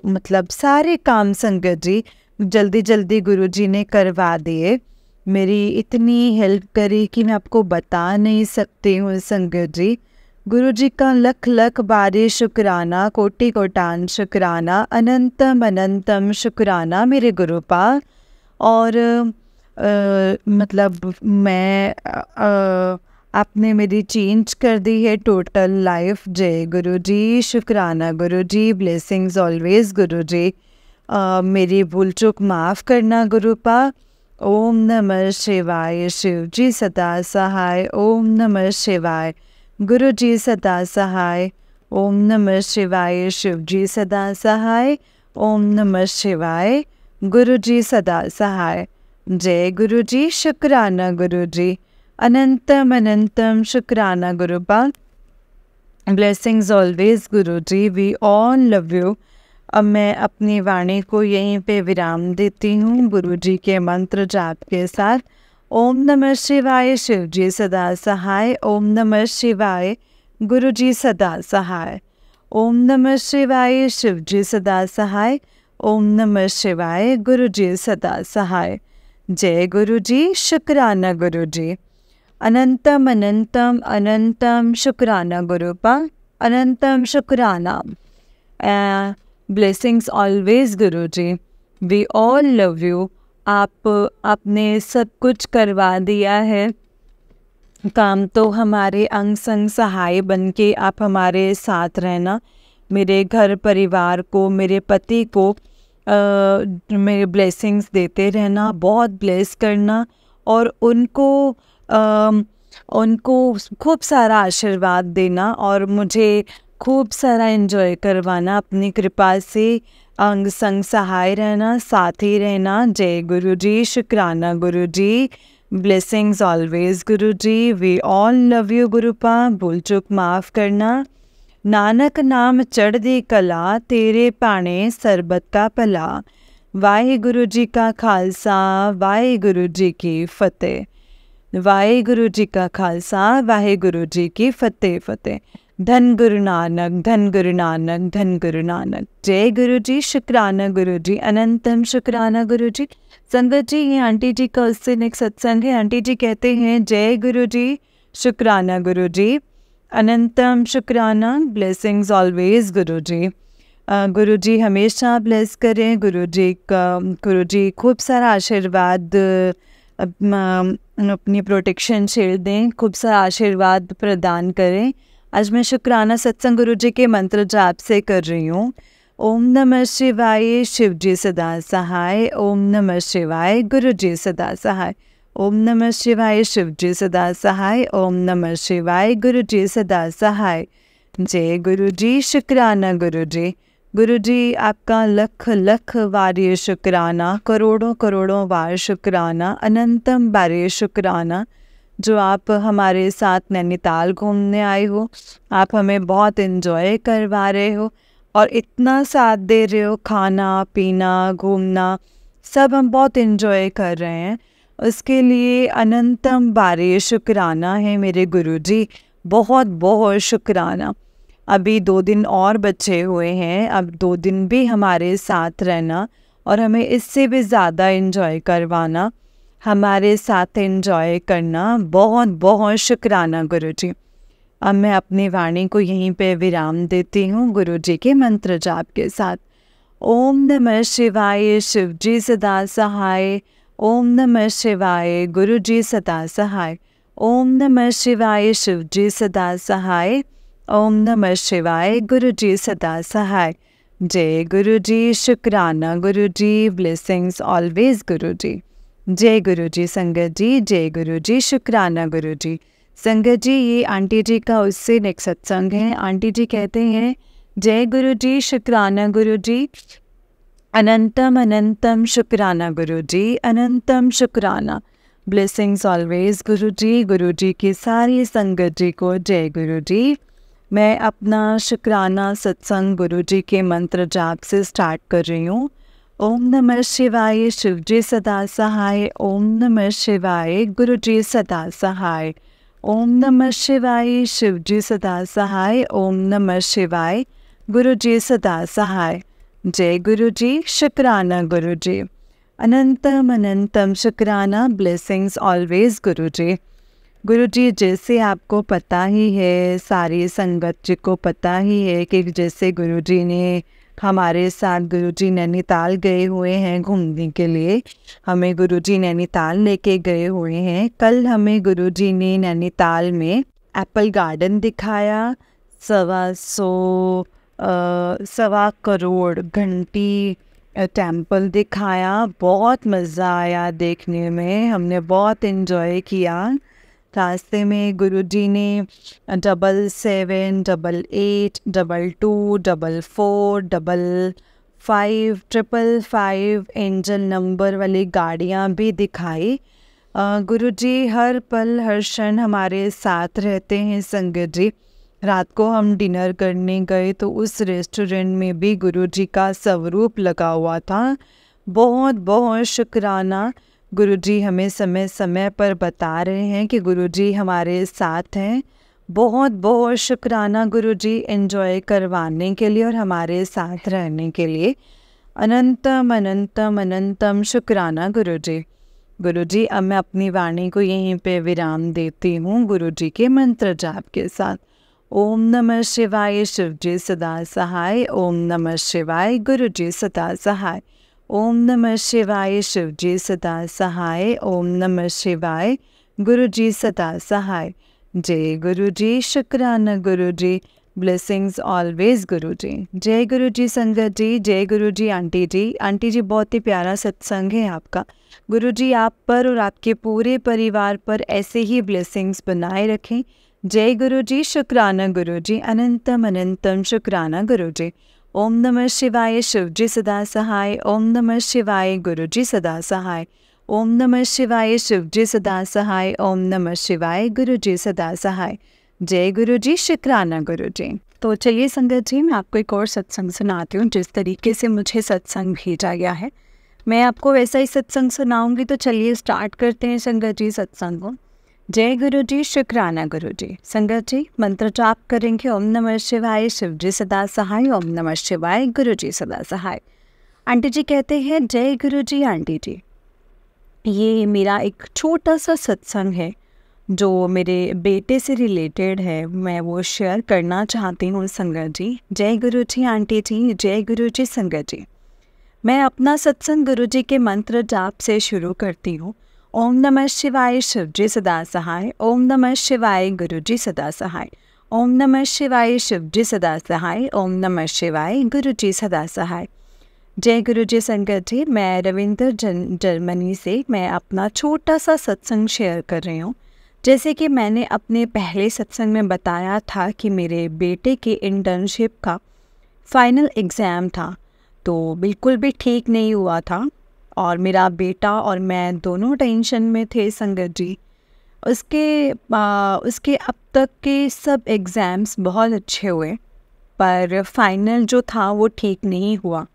मतलब सारे काम संगत जी जल्दी जल्दी गुरुजी ने करवा दिए। मेरी इतनी हेल्प करी कि मैं आपको बता नहीं सकती हूँ संगत जी। गुरुजी का लख लख बारी शुक्राना, कोटि कोटान शुक्राना, अनंतम अनंतम शुक्राना मेरे गुरुपाल। और मतलब मैं आपने मेरी चेंज कर दी है टोटल लाइफ। जय गुरुजी, शुक्राना गुरुजी, ब्लेसिंग्स ऑलवेज गुरुजी। मेरी भूल चूक माफ़ करना गुरुपा। ओम नमः शिवाय, शिवजी सदा सहाय। ओम नमः शिवाय, गुरुजी सदा सहाय। ओम नमः शिवाय, शिवजी सदा सहाय। ओम नमः शिवाय, गुरुजी सदा सहाय। जय गुरुजी, शुक्राना गुरुजी, अनंतम अनंतम शुक्राना Gurupa. Blessings always Guruji, we all love you. अब मैं अपनी वाणी को यहीं पे विराम देती हूँ गुरुजी के मंत्र जाप के साथ। ओम नमः शिवाय, शिवजी सदा सहाय। ओम नमः शिवाय, गुरुजी सदा सहाय। ओम नमः शिवाय, शिवजी सदा सहाय। ओम नमः शिवाय, गुरुजी सदा सहाय। जय गुरुजी, शुक्राना गुरुजी, अनंतम अनंतम अनंतम शुक्राना गुरुपा, अनंतम शुक्राना। Blessings always Guruji, we all love you. आपने सब कुछ करवा दिया है काम, तो हमारे अंग संग सहाय बन के आप हमारे साथ रहना। मेरे घर परिवार को, मेरे पति को मेरे ब्लेसिंग्स देते रहना, बहुत ब्लेस करना और उनको खूब सारा आशीर्वाद देना और मुझे खूब सारा एंजॉय करवाना। अपनी कृपा से अंग संग सहाय रहना, साथ ही रहना। जय गुरुजी, शुक्राना Guruji, blessings always Guruji, we all love you Gurupa. भूल चूक माफ़ करना। नानक नाम चढ़दी कला, तेरे पाने सरबत का भला। वाहिगुरु जी का खालसा, वाहिगुरु जी की फतेह। वाहिगुरु जी का खालसा, वाहिगुरु जी की फतेह फतेह। धन गुरु नानक, धन गुरु नानक, धन गुरु नानक। जय गुरु जी, शुक्राना गुरु जी, अनंतम शुक्राना गुरु जी। संगत जी, ये आंटी जी का उससे नेक्स्ट सत्संग है। आंटी जी कहते हैं जय गुरु जी, शुक्राना गुरु जी, अनंतम शुक्राना। ब्लेसिंग्स ऑलवेज गुरु जी। गुरु जी हमेशा ब्लेस करें। गुरु जी खूब सारा आशीर्वाद, अपनी प्रोटेक्शन शील्ड दें, खूब सारा आशीर्वाद प्रदान करें। आज मैं शुक्राना सत्संग गुरु जी के मंत्र जाप से कर रही हूँ। ओम नमः शिवाय, शिव जी सदा सहाय। ओम नमः शिवाय, गुरु जी सदा सहाय। ओम नमः शिवाय, शिव जी सदा सहाय। ओम नमः शिवाय, गुरु जी सदा सहाय। जय गुरु जी, शुक्राना गुरु जी। गुरु जी आपका लख लख बार शुक्राना, करोड़ों करोड़ों बार शुक्राना, अनंतम बार शुक्राना। जो आप हमारे साथ नैनीताल घूमने आए हो, आप हमें बहुत एंजॉय करवा रहे हो और इतना साथ दे रहे हो, खाना पीना घूमना सब हम बहुत एंजॉय कर रहे हैं। उसके लिए अनंतम बार शुक्राना है मेरे गुरु जी। बहुत बहुत शुक्राना। अभी 2 दिन और बचे हुए हैं, अब 2 दिन भी हमारे साथ रहना और हमें इससे भी ज़्यादा एंजॉय करवाना, हमारे साथ एंजॉय करना। बहुत बहुत शुक्राना गुरुजी। अब मैं अपनी वाणी को यहीं पे विराम देती हूँ गुरुजी के मंत्र जाप के साथ। ओम नमः शिवाय, शिव जी सदा सहाय। ओम नमः शिवाय, गुरु जी सदा सहाय। ओम नमः शिवाय, शिव जी सदा सहाय। ओम नमः शिवाय, गुरु जी सदा सहाय। जय गुरु जी, शुक्राना गुरु जी, ब्लेसिंग्स ऑलवेज गुरु जी। जय गुरु जी संगत जी, जय गुरु जी, शुक्राना गुरु जी। संगत जी, ये आंटी जी का उससे नेक्स्ट सत्संग है। आंटी जी कहते हैं, जय गुरु जी, शुक्राना गुरु जी, अनंतम अनंतम शुक्राना गुरु जी, अनंतम शुक्राना। ब्लेसिंग्स ऑलवेज गुरु जी की सारी संगत जी को जय गुरु जी। मैं अपना शुक्राना सत्संग गुरु जी के मंत्र जाप से स्टार्ट कर रही हूँ। ओम नमः शिवाय, शिव जी सदा सहाय। ओम नमः शिवाय, गुरु जी सदा सहाय। ओम नमः शिवाय, शिव जी सदा सहाय। ओम नमः शिवाय, गुरु जी सदा सहाय। जय गुरु जी, शुक्राना गुरु जी, अनंतम अनंतम शुक्राना। ब्लेसिंग्स ऑलवेज गुरु जी। गुरु जी, जैसे आपको पता ही है, सारी संगत जी को पता ही है कि जैसे गुरु जी ने हमारे साथ, गुरु जी नैनीताल गए हुए हैं घूमने के लिए, हमें गुरु जी नैनीताल लेके गए हुए हैं। कल हमें गुरु जी ने नैनीताल में एप्पल गार्डन दिखाया, 1.25 करोड़ घंटी टेम्पल दिखाया। बहुत मज़ा आया देखने में, हमने बहुत इन्जॉय किया। रास्ते में गुरुजी ने 77, 88, 22, 44, 55, 555 एंजल नंबर वाली गाड़ियाँ भी दिखाई। गुरुजी हर पल हर क्षण हमारे साथ रहते हैं संगत जी। रात को हम डिनर करने गए तो उस रेस्टोरेंट में भी गुरुजी का स्वरूप लगा हुआ था। बहुत बहुत शुक्राना। गुरुजी हमें समय समय पर बता रहे हैं कि गुरुजी हमारे साथ हैं। बहुत बहुत शुक्राना गुरुजी, एंजॉय करवाने के लिए और हमारे साथ रहने के लिए। अनंतम अनंतम अनंतम शुक्राना गुरुजी। गुरुजी, अब मैं अपनी वाणी को यहीं पे विराम देती हूँ गुरुजी के मंत्र जाप के साथ। ओम नमः शिवाय, शिव जी सदा सहाय। ओम नमः शिवाय, गुरु जी सदा सहाय। ओम नमः शिवाय, शिव जी सदा सहाय। ओम नमः शिवाय, गुरु जी सदा सहाय। जय गुरु जी, शुक्राना गुरु जी, ब्लेसिंग्स ऑलवेज गुरु जी। जय गुरु जी संगत जी, जय गुरु जी आंटी जी। आंटी जी, बहुत ही प्यारा सत्संग है आपका। गुरु जी आप पर और आपके पूरे परिवार पर ऐसे ही ब्लेसिंग्स बनाए रखें। जय गुरु जी, शुक्राना गुरु जी, अनंतम अनंतम शुक्राना गुरु जी। ओम नमः शिवाय, शिव जी सदा सहाय। ओम नमः शिवाय, गुरु जी सदा सहाय। ओम नमः शिवाय, शिव जी सदा सहाय। ओम नमः शिवाय, गुरु जी सदा सहाय। जय गुरु जी, शुक्राना गुरु जी। तो चलिए संगत जी, मैं आपको एक और सत्संग सुनाती हूँ। जिस तरीके से मुझे सत्संग भेजा गया है, मैं आपको वैसा ही सत्संग सुनाऊंगी। तो चलिए स्टार्ट करते हैं संगत जी सत्संग को। जय गुरु जी, शुक्राना गुरु जी। संगत जी, मंत्र जाप करेंगे। ओम नमः शिवाय, शिव जी सदा सहाय। ओम नमः शिवाय, गुरु जी सदा सहाय। आंटी जी कहते हैं, जय गुरु जी आंटी जी। ये मेरा एक छोटा सा सत्संग है जो मेरे बेटे से रिलेटेड है, मैं वो शेयर करना चाहती हूँ संगत जी। जय गुरु जी आंटी जी, जय गुरु जी संगत जी। मैं अपना सत्संग गुरु जी के मंत्र जाप से शुरू करती हूँ। ओम नमः शिवाय, शिव जी सदा सहाय। ओम नमः शिवाय, गुरु जी सदा सहाय। ओम नमः शिवाय, शिव जी सदा सहाय। ओम नमः शिवाय, गुरु जी सदा सहाय। जय गुरु जी संगत जी, मैं रविंद्र जर्मनी से मैं अपना छोटा सा सत्संग शेयर कर रही हूँ। जैसे कि मैंने अपने पहले सत्संग में बताया था कि मेरे बेटे की इंटर्नशिप का फाइनल एग्ज़ाम था, तो बिल्कुल भी ठीक नहीं हुआ था और मेरा बेटा और मैं दोनों टेंशन में थे संगत जी। उसके अब तक के सब एग्ज़ाम्स बहुत अच्छे हुए, पर फाइनल जो था वो ठीक नहीं हुआ।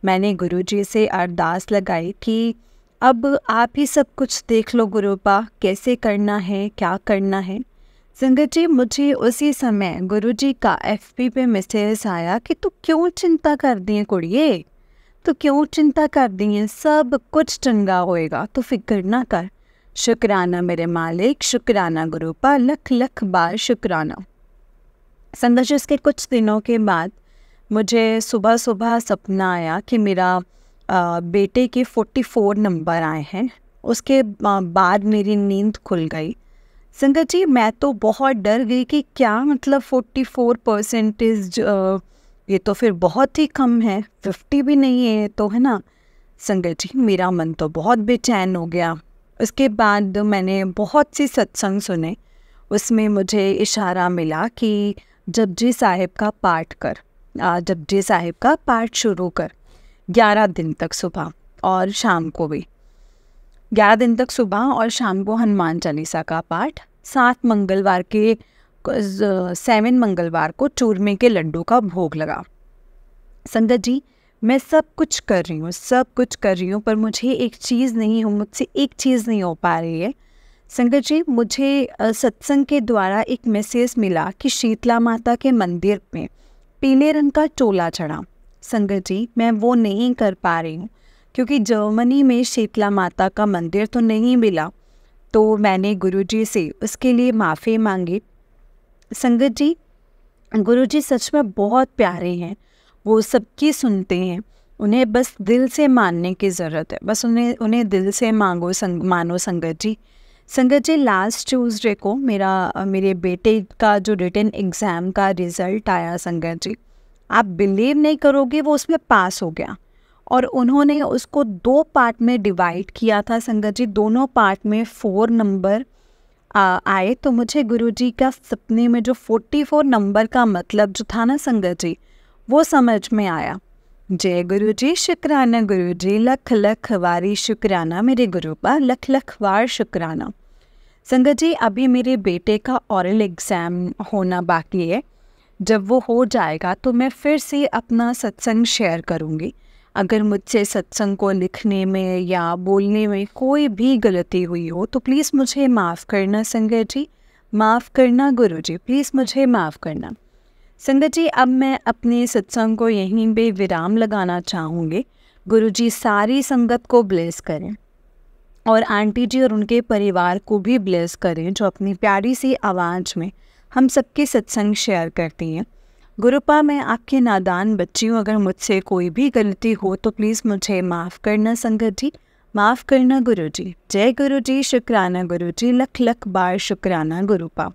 मैंने गुरुजी से अरदास लगाई कि अब आप ही सब कुछ देख लो गुरुपा, कैसे करना है, क्या करना है। संगत जी, मुझे उसी समय गुरुजी का FB पे मैसेज आया कि तू क्यों चिंता कर दी है कुड़िए, तो क्यों चिंता कर दी है, सब कुछ चंगा होएगा, तो फिक्र ना कर। शुक्राना मेरे मालिक, शुक्राना गुरुपा, लख लख बार शुक्राना। संगत जी, इसके कुछ दिनों के बाद मुझे सुबह सुबह सपना आया कि मेरा बेटे के 44 नंबर आए हैं। उसके बाद मेरी नींद खुल गई। संगत जी, मैं तो बहुत डर गई कि क्या मतलब 44%, ये तो फिर बहुत ही कम है, 50 भी नहीं है तो, है ना। संगत जी, मेरा मन तो बहुत बेचैन हो गया। उसके बाद मैंने बहुत सी सत्संग सुने। उसमें मुझे इशारा मिला कि जपजी साहिब का पाठ कर, जपजी साहिब का पाठ शुरू कर 11 दिन तक, सुबह और शाम को भी 11 दिन तक सुबह और शाम को हनुमान चालीसा का पाठ। 7 मंगलवार को चूरमे के लड्डू का भोग लगा। संगत जी, मैं सब कुछ कर रही हूँ, पर मुझसे एक चीज़ नहीं हो पा रही है। संगत जी, मुझे सत्संग के द्वारा एक मैसेज मिला कि शीतला माता के मंदिर में पीले रंग का चोला चढ़ा। संगत जी, मैं वो नहीं कर पा रही हूँ क्योंकि जर्मनी में शीतला माता का मंदिर तो नहीं मिला, तो मैंने गुरुजी से उसके लिए माफ़ी मांगी। संगत जी, गुरुजी सच में बहुत प्यारे हैं, वो सबकी सुनते हैं। उन्हें बस दिल से मानने की ज़रूरत है, बस उन्हें दिल से मानो संगत जी। संगत जी, लास्ट ट्यूसडे को मेरे बेटे का जो रिटन एग्ज़ाम का रिज़ल्ट आया। संगत जी, आप बिलीव नहीं करोगे, वो उसमें पास हो गया। और उन्होंने उसको 2 पार्ट में डिवाइड किया था। संगत जी, दोनों पार्ट में 4 नंबर आए। तो मुझे गुरुजी का सपने में जो 44 नंबर का मतलब जो था ना संगत जी, वो समझ में आया। जय गुरुजी, शुक्राना गुरुजी, लख लख वारी शुक्राना मेरे गुरुपा, लख लख वार शुक्राना। संगत जी, अभी मेरे बेटे का ओरल एग्ज़ाम होना बाकी है। जब वो हो जाएगा तो मैं फिर से अपना सत्संग शेयर करूँगी। अगर मुझसे सत्संग को लिखने में या बोलने में कोई भी गलती हुई हो तो प्लीज़ मुझे माफ़ करना संगत जी, माफ़ करना गुरुजी, प्लीज़ मुझे माफ़ करना। संगत जी, अब मैं अपने सत्संग को यहीं पे विराम लगाना चाहूँगी। गुरुजी सारी संगत को ब्लेस करें और आंटी जी और उनके परिवार को भी ब्लेस करें, जो अपनी प्यारी सी आवाज़ में हम सबके सत्संग शेयर करती हैं। गुरुपा, मैं आपके नादान बच्ची हूँ, अगर मुझसे कोई भी गलती हो तो प्लीज़ मुझे माफ़ करना संगत जी, माफ़ करना गुरुजी। जय गुरुजी, शुक्राना गुरुजी, लख लख बार शुक्राना गुरुपा।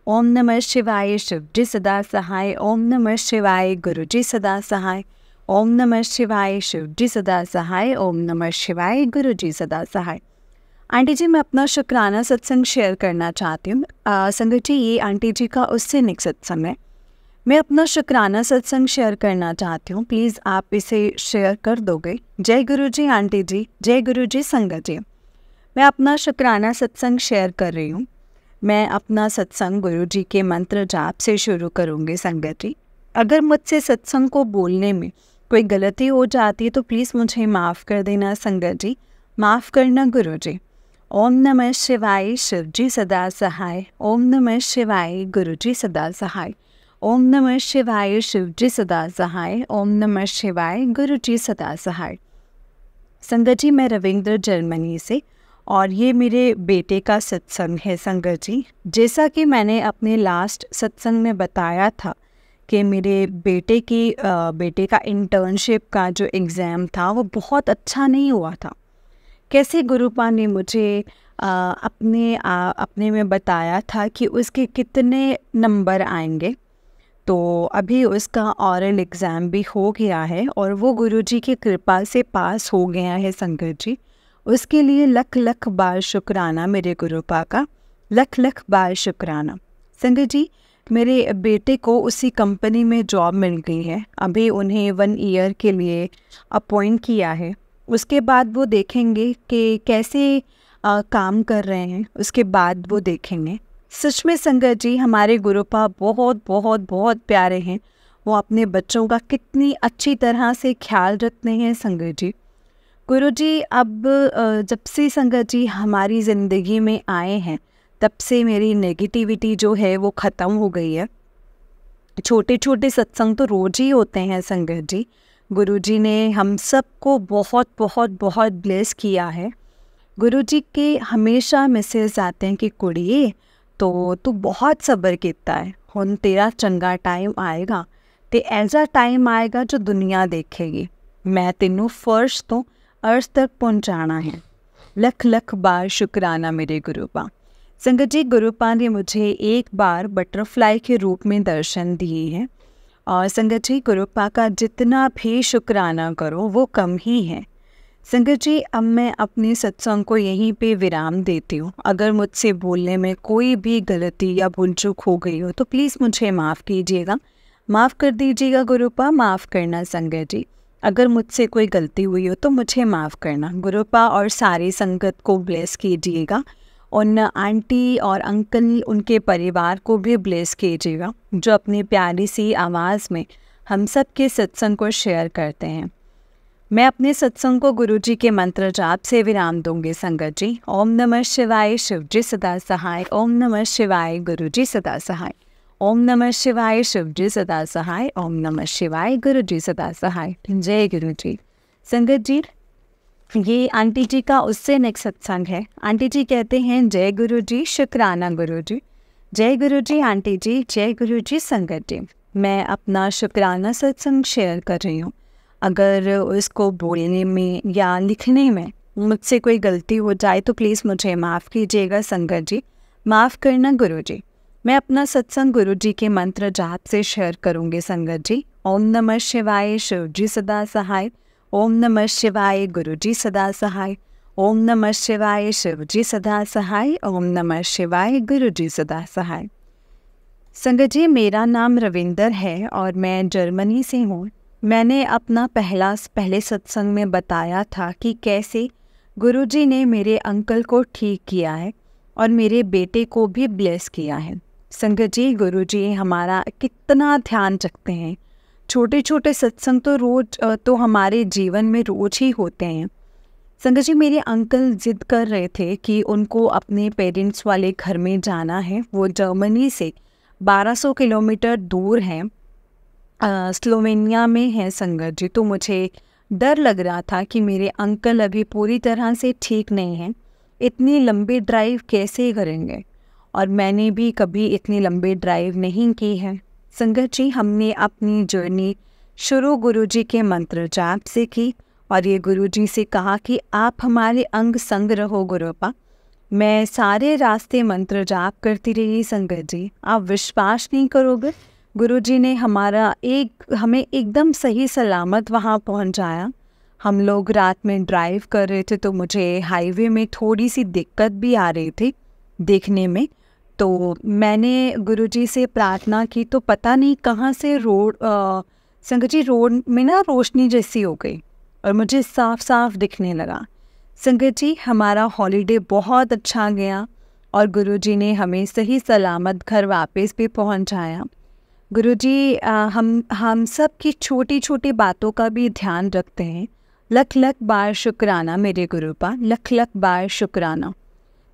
ओम नमः शिवाय, शिव जी सदा सहाय। ओम नमः शिवाय, गुरुजी सदा सहाय। ओम नमः शिवाय, शिव जी सदा सहाय। ओम नमः शिवाय, गुरुजी सदा सहाय। आंटी जी, मैं अपना शुक्राना सत्संग शेयर करना चाहती हूँ। संगत जी, ये आंटी जी का उससे नेक्स्ट सत्संग है। मैं अपना शुक्राना सत्संग शेयर करना चाहती हूँ, प्लीज़ आप इसे शेयर कर दोगे। जय गुरुजी आंटी जी, जय गुरुजी संगत जी। मैं अपना शुक्राना सत्संग शेयर कर रही हूँ। मैं अपना सत्संग गुरुजी के मंत्र जाप से शुरू करूँगी संगत जी। अगर मुझसे सत्संग को बोलने में कोई गलती हो जाती है तो प्लीज़ मुझे माफ़ कर देना संगत जी, माफ़ करना गुरुजी। ओम नमः शिवाय, शिव जी सदा सहाय। ओम नमः शिवाय, गुरुजी सदा सहाय। ओम नमः शिवाय, शिव जी सदा सहाय। ओम नमः शिवाय, गुरुजी सदा सहाय। संगत जी, मैं रविंद्र जर्मनी से, और ये मेरे बेटे का सत्संग है संगत जी। जैसा कि मैंने अपने लास्ट सत्संग में बताया था कि मेरे बेटे का इंटर्नशिप का जो एग्ज़ाम था वो बहुत अच्छा नहीं हुआ था। कैसे गुरुपा ने मुझे अपने में बताया था कि उसके कितने नंबर आएंगे। तो अभी उसका ओरल एग्ज़ाम भी हो गया है और वो गुरुजी की कृपा से पास हो गया है संगत जी। उसके लिए लख लख बार शुक्राना मेरे गुरुपा का, लख लख बार शुक्राना। संगत जी, मेरे बेटे को उसी कंपनी में जॉब मिल गई है। अभी उन्हें 1 ईयर के लिए अपॉइंट किया है। उसके बाद वो देखेंगे कि कैसे काम कर रहे हैं, उसके बाद वो देखेंगे। सच में संगत जी, हमारे गुरुपा बहुत बहुत बहुत प्यारे हैं। वो अपने बच्चों का कितनी अच्छी तरह से ख्याल रखते हैं संगत जी। गुरुजी अब जब से संगत जी हमारी ज़िंदगी में आए हैं तब से मेरी नेगेटिविटी जो है वो ख़त्म हो गई है। छोटे छोटे सत्संग तो रोज ही होते हैं संगत जी। गुरुजी ने हम सबको बहुत बहुत बहुत ब्लेस किया है। गुरुजी के हमेशा मैसेज आते हैं कि कुड़िए तो तू बहुत सब्र किया है, हुन तेरा चंगा टाइम आएगा ते ऐसा टाइम आएगा जो दुनिया देखेगी। मैं तेनू फर्श तो अर्श तक पहुँचाना है। लख लख बार शुक्राना मेरे गुरुपा। संगत जी, गुरुपा ने मुझे एक बार बटरफ्लाई के रूप में दर्शन दिए हैं और संगत जी गुरुपा का जितना भी शुक्राना करो वो कम ही है। संगत जी, अब मैं अपने सत्संग को यहीं पे विराम देती हूँ। अगर मुझसे बोलने में कोई भी गलती या भूल चूक हो गई हो तो प्लीज़ मुझे माफ़ कीजिएगा, माफ़ कर दीजिएगा गुरुपा, माफ़ करना संगत जी। अगर मुझसे कोई गलती हुई हो तो मुझे माफ़ करना गुरुपा, और सारी संगत को ब्लेस कीजिएगा। उन आंटी और अंकल उनके परिवार को भी ब्लेस कीजिएगा जो अपनी प्यारी सी आवाज़ में हम सब के सत्संग को शेयर करते हैं। मैं अपने सत्संग को गुरुजी के मंत्र जाप से विराम दूंगी संगत जी। ओम नमः शिवाय, शिवजी सदा सहाय। ओम नमः शिवाय, गुरुजी सदा सहाय। ओम नमः शिवाय, शिवजी सदा सहाय। ओम नमः शिवाय, गुरुजी सदा सहाय। जय गुरुजी। संगत जी, ये आंटी जी का उससे नेक्स्ट सत्संग है। आंटी जी कहते हैं जय गुरुजी, शुक्राना गुरुजी। जय गुरुजी आंटी जी, जय गुरुजी संगत जी। मैं अपना शुक्राना सत्संग शेयर कर रही हूँ। अगर उसको बोलने में या लिखने में मुझसे कोई गलती हो जाए तो प्लीज़ मुझे माफ़ कीजिएगा संगत जी, माफ़ करना गुरुजी। मैं अपना सत्संग गुरुजी के मंत्र जाप से शेयर करूँगी संगत जी। ओम नमः शिवाय, शिवजी सदा सहाय। ओम नमः शिवाय, गुरुजी सदा सहाय। ओम नमः शिवाय, शिवजी सदा सहाय। ओम नमः शिवाय, गुरुजी सदा सहाय। संगत जी, मेरा नाम रविंदर है और मैं जर्मनी से हूँ। मैंने अपना पहले सत्संग में बताया था कि कैसे गुरुजी ने मेरे अंकल को ठीक किया है और मेरे बेटे को भी ब्लेस किया है। संगत जी, गुरुजी हमारा कितना ध्यान रखते हैं। छोटे छोटे सत्संग तो रोज तो हमारे जीवन में रोज ही होते हैं। संगत जी, मेरे अंकल जिद कर रहे थे कि उनको अपने पेरेंट्स वाले घर में जाना है। वो जर्मनी से 1200 किलोमीटर दूर है, स्लोवेनिया में है संगत जी। तो मुझे डर लग रहा था कि मेरे अंकल अभी पूरी तरह से ठीक नहीं हैं, इतनी लंबी ड्राइव कैसे करेंगे। और मैंने भी कभी इतनी लंबी ड्राइव नहीं की है। संगत जी, हमने अपनी जर्नी शुरू गुरुजी के मंत्र जाप से की और ये गुरुजी से कहा कि आप हमारे अंग संग रहो गुरुपा। मैं सारे रास्ते मंत्र जाप करती रही संगत जी। आप विश्वास नहीं करोगे, गुरुजी ने हमें एकदम सही सलामत वहाँ पहुँचाया। हम लोग रात में ड्राइव कर रहे थे तो मुझे हाईवे में थोड़ी सी दिक्कत भी आ रही थी देखने में। तो मैंने गुरुजी से प्रार्थना की तो पता नहीं कहाँ से संगत जी रोड में ना रोशनी जैसी हो गई और मुझे साफ साफ दिखने लगा। संगत जी, हमारा हॉलीडे बहुत अच्छा गया और गुरुजी ने हमें सही सलामत घर वापस भी पहुंचाया। गुरुजी हम सब की छोटी छोटी बातों का भी ध्यान रखते हैं। लख लख बार शुक्राना मेरे गुरुपा, लख लख बार शुक्राना।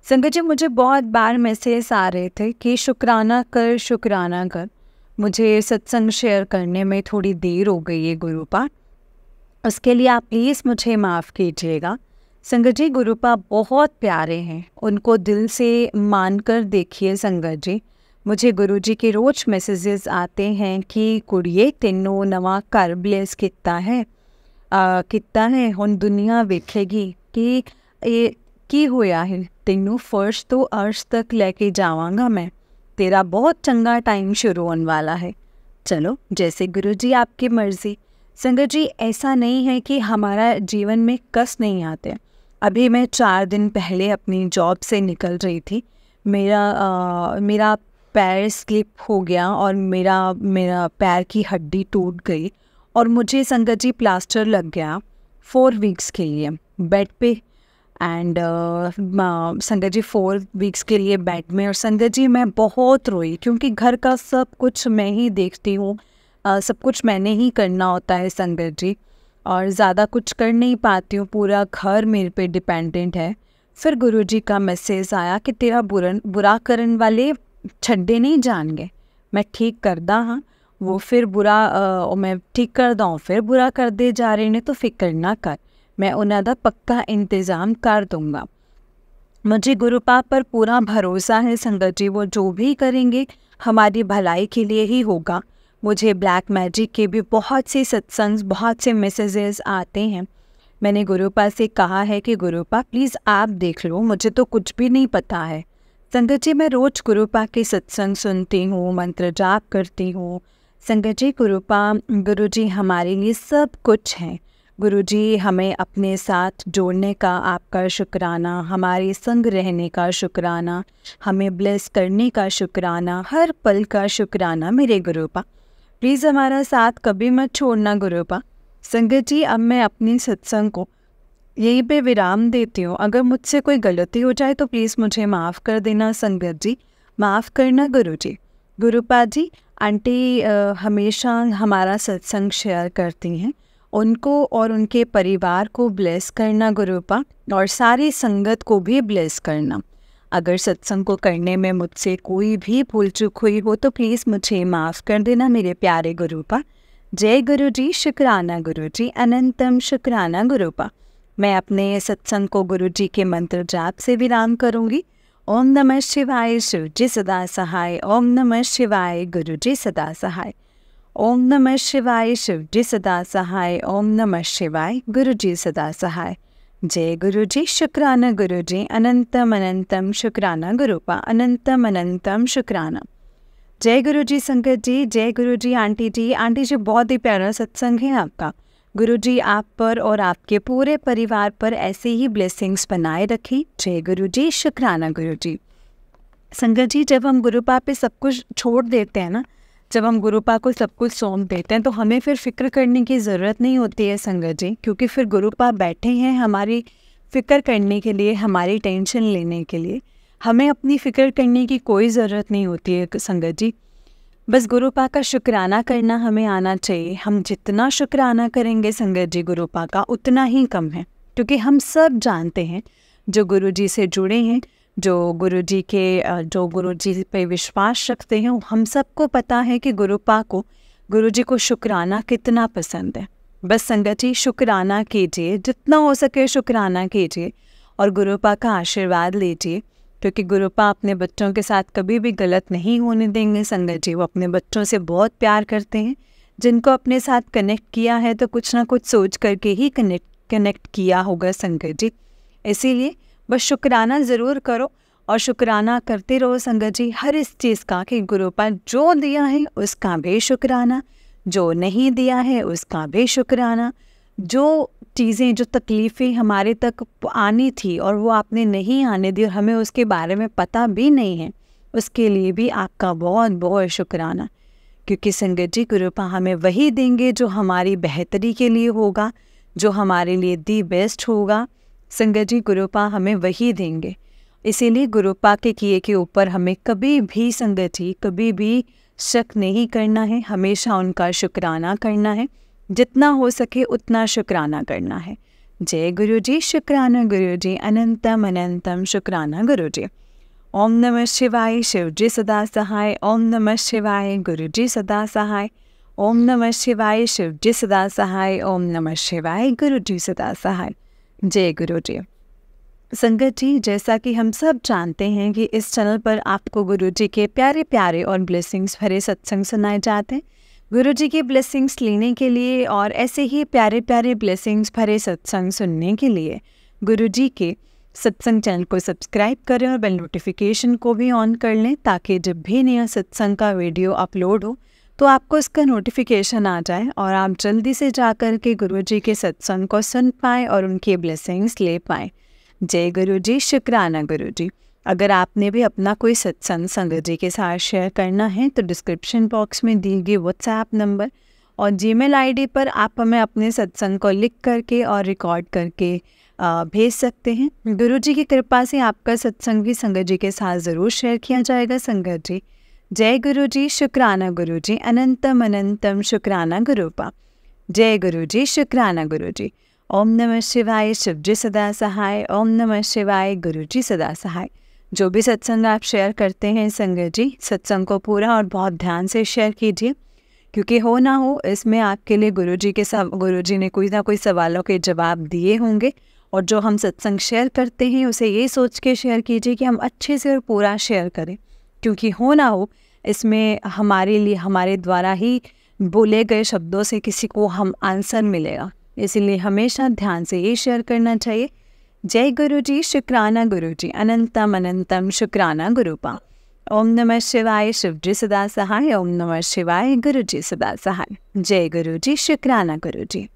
संगत जी, मुझे बहुत बार मैसेज आ रहे थे कि शुक्राना कर, शुक्राना कर। मुझे सत्संग शेयर करने में थोड़ी देर हो गई है गुरुपा, उसके लिए आप प्लीज़ मुझे माफ़ कीजिएगा। संगत जी, गुरुपा बहुत प्यारे हैं, उनको दिल से मानकर देखिए संगत जी। मुझे गुरुजी के रोज़ मैसेजेस आते हैं कि कुड़िए तेनों नवा घर ब्लेस किता है हुण दुनिया वेखेगी कि ये की होया है, तेनों फर्श तो अर्श तक लेके जावांगा मैं, तेरा बहुत चंगा टाइम शुरू होने वाला है। चलो, जैसे गुरुजी आपकी मर्ज़ी। संगत जी, ऐसा नहीं है कि हमारा जीवन में कष्ट नहीं आते। अभी मैं 4 दिन पहले अपनी जॉब से निकल रही थी, मेरा पैर स्लिप हो गया और मेरा पैर की हड्डी टूट गई और मुझे संगत जी प्लास्टर लग गया 4 वीक्स के लिए बेड पे। एंड संगत जी 4 वीक्स के लिए बेड में। और संगत जी मैं बहुत रोई क्योंकि घर का सब कुछ मैं ही देखती हूँ, सब कुछ मैंने ही करना होता है संगत जी, और ज़्यादा कुछ कर नहीं पाती हूँ, पूरा घर मेरे पे डिपेंडेंट है। फिर गुरुजी का मैसेज आया कि तेरा बुरा करन वाले छड्डे नहीं जान गए, मैं ठीक करदा हाँ, वो फिर बुरा मैं ठीक करदा हूँ फिर बुरा करते जा रहे ने, तो फिक्र ना कर, मैं उन्हां दा पक्का इंतज़ाम कर दूँगा। मुझे गुरु पाक पर पूरा भरोसा है संगत जी, वो जो भी करेंगे हमारी भलाई के लिए ही होगा। मुझे ब्लैक मैजिक के भी बहुत से सत्संग, बहुत से मैसेजेस आते हैं। मैंने गुरुपा से कहा है कि गुरुपा प्लीज़ आप देख लो, मुझे तो कुछ भी नहीं पता है। संगत जी, मैं रोज़ गुरुपा के सत्संग सुनती हूँ, मंत्र जाप करती हूँ। संगत जी, गुरुजी हमारे लिए सब कुछ हैं। गुरुजी हमें अपने साथ जोड़ने का आपका शुक्राना, हमारे संग रहने का शुक्राना, हमें ब्लेस करने का शुक्राना, हर पल का शुक्राना मेरे गुरुपा। प्लीज़ हमारा साथ कभी मत छोड़ना गुरुपा। संगत जी, अब मैं अपनी सत्संग को यहीं पे विराम देती हूँ। अगर मुझसे कोई गलती हो जाए तो प्लीज़ मुझे माफ़ कर देना संगत जी, माफ़ करना गुरुजी। गुरुपा जी, आंटी हमेशा हमारा सत्संग शेयर करती हैं, उनको और उनके परिवार को ब्लेस करना गुरुपा, और सारी संगत को भी ब्लेस करना। अगर सत्संग को करने में मुझसे कोई भी भूल चूक हुई हो तो प्लीज़ मुझे माफ़ कर देना मेरे प्यारे गुरुपा। जय गुरु जी, शुक्राना गुरु जी, अनंतम शुक्राना गुरुपा। मैं अपने सत्संग को गुरु जी के मंत्र जाप से विराम करूँगी। ओम नमः शिवाय, शिव जी सदा सहाय। ओम नमः शिवाय, गुरु जी सदा सहाय। ओम नमः शिवाय, शिव जी सदा सहाय। ओम नमः शिवाय, गुरु जी सदा सहाय। जय गुरु जी, शुक्राना गुरु जी, अनंतम अनंतम शुक्राना गुरुपा, अनंतम अनंतम शुक्राना। जय गुरु जी संगत जी, जय गुरु जी आंटी जी। आंटी जी, बहुत ही प्यारा सत्संग है आपका। गुरु जी आप पर और आपके पूरे परिवार पर ऐसे ही ब्लेसिंग्स बनाए रखें। जय गुरु जी, शुक्राना गुरु जी। संगत जी, जब हम गुरुपा पे सब कुछ छोड़ देते हैं ना, जब हम गुरुपा को सब कुछ सौंप देते हैं तो हमें फिर फिक्र करने की ज़रूरत नहीं होती है संगत जी, क्योंकि फिर गुरुपा बैठे हैं हमारी फ़िक्र करने के लिए, हमारी टेंशन लेने के लिए। हमें अपनी फ़िक्र करने की कोई ज़रूरत नहीं होती है संगत जी, बस गुरुपा का शुक्राना करना हमें आना चाहिए। हम जितना शुक्राना करेंगे संगत जी गुरुपा का, उतना ही कम है, क्योंकि हम सब जानते हैं जो गुरु जी से जुड़े हैं, जो गुरुजी पे विश्वास रखते हैं, हम सबको पता है कि गुरुपा को, गुरुजी को शुक्राना कितना पसंद है। बस संगत जी, शुक्राना कीजिए, जितना हो सके शुक्राना कीजिए और गुरुपा का आशीर्वाद लीजिए, क्योंकि गुरुपा अपने बच्चों के साथ कभी भी गलत नहीं होने देंगे संगत जी। वो अपने बच्चों से बहुत प्यार करते हैं। जिनको अपने साथ कनेक्ट किया है तो कुछ ना कुछ सोच करके ही कनेक्ट किया होगा संगत जी। इसीलिए बस शुक्राना ज़रूर करो और शुक्राना करते रहो संगत जी, हर इस चीज़ का कि गुरुपा जो दिया है उसका भी शुक्राना, जो नहीं दिया है उसका भी शुक्राना। जो चीज़ें, जो तकलीफ़ें हमारे तक आनी थी और वो आपने नहीं आने दी और हमें उसके बारे में पता भी नहीं है, उसके लिए भी आपका बहुत बहुत शुक्राना। क्योंकि संगत जी, गुरुपा हमें वही देंगे जो हमारी बेहतरी के लिए होगा, जो हमारे लिए दी बेस्ट होगा। संगत जी, गुरुपा हमें वही देंगे। इसीलिए गुरुपा के किए के ऊपर हमें कभी भी संगत जी, कभी भी शक नहीं करना है, हमेशा उनका शुक्राना करना है, जितना हो सके उतना शुक्राना करना है। जय गुरु जी, शुक्राना गुरु जी, अनंतम अनंतम शुक्राना गुरु जी। ओम नमः शिवाय, शिव जी सदा सहाय। ओम नमः शिवाय, गुरु जी सदा सहाय। ओम नमः शिवाय, शिव जी सदा सहाय। ओम नमः शिवाय, गुरु जी सदा सहाय। जय गुरु जी। संगत जी, जैसा कि हम सब जानते हैं कि इस चैनल पर आपको गुरु जी के प्यारे प्यारे और ब्लेसिंग्स भरे सत्संग सुनाए जाते हैं। गुरु जी की ब्लेसिंग्स लेने के लिए और ऐसे ही प्यारे प्यारे ब्लेसिंग्स भरे सत्संग सुनने के लिए गुरु जी के सत्संग चैनल को सब्सक्राइब करें और बेल नोटिफिकेशन को भी ऑन कर लें, ताकि जब भी नया सत्संग का वीडियो अपलोड हो तो आपको इसका नोटिफिकेशन आ जाए और आप जल्दी से जाकर के गुरु जी के सत्संग को सुन पाएँ और उनकी ब्लेसिंग्स ले पाएँ। जय गुरु जी, शुक्राना गुरु जी। अगर आपने भी अपना कोई सत्संग संगत जी के साथ शेयर करना है तो डिस्क्रिप्शन बॉक्स में दी गई व्हाट्सएप नंबर और जीमेल आईडी पर आप हमें अपने सत्संग को लिख करके और रिकॉर्ड करके भेज सकते हैं। गुरु जी की कृपा से आपका सत्संग भी संगत जी के साथ ज़रूर शेयर किया जाएगा संगत जी। जय गुरु जी, शुक्राना गुरु जी, अनंतम अनंतम शुक्राना गुरुपा। जय गुरु जी, शुक्राना गुरु जी। ओम नमः शिवाय, शिव जी सदा सहाय। ओम नमः शिवाय, गुरु जी सदा सहाय। जो भी सत्संग आप शेयर करते हैं संगत जी, सत्संग को पूरा और बहुत ध्यान से शेयर कीजिए, क्योंकि हो ना हो इसमें आपके लिए गुरु जी ने कोई ना कोई सवालों के जवाब दिए होंगे। और जो हम सत्संग शेयर करते हैं उसे ये सोच के शेयर कीजिए कि हम अच्छे से और पूरा शेयर करें, क्योंकि हो ना हो इसमें हमारे लिए हमारे द्वारा ही बोले गए शब्दों से किसी को हम आंसर मिलेगा। इसीलिए हमेशा ध्यान से ये शेयर करना चाहिए। जय गुरु जी, शुक्राना गुरु जी, अनंतम अनंतम शुक्राना गुरुपा। ओम नमः शिवाय, शिव जी सदा सहाय। ओम नमः शिवाय, गुरु जी सदा सहाय। जय गुरु जी, शुक्राना गुरु जी।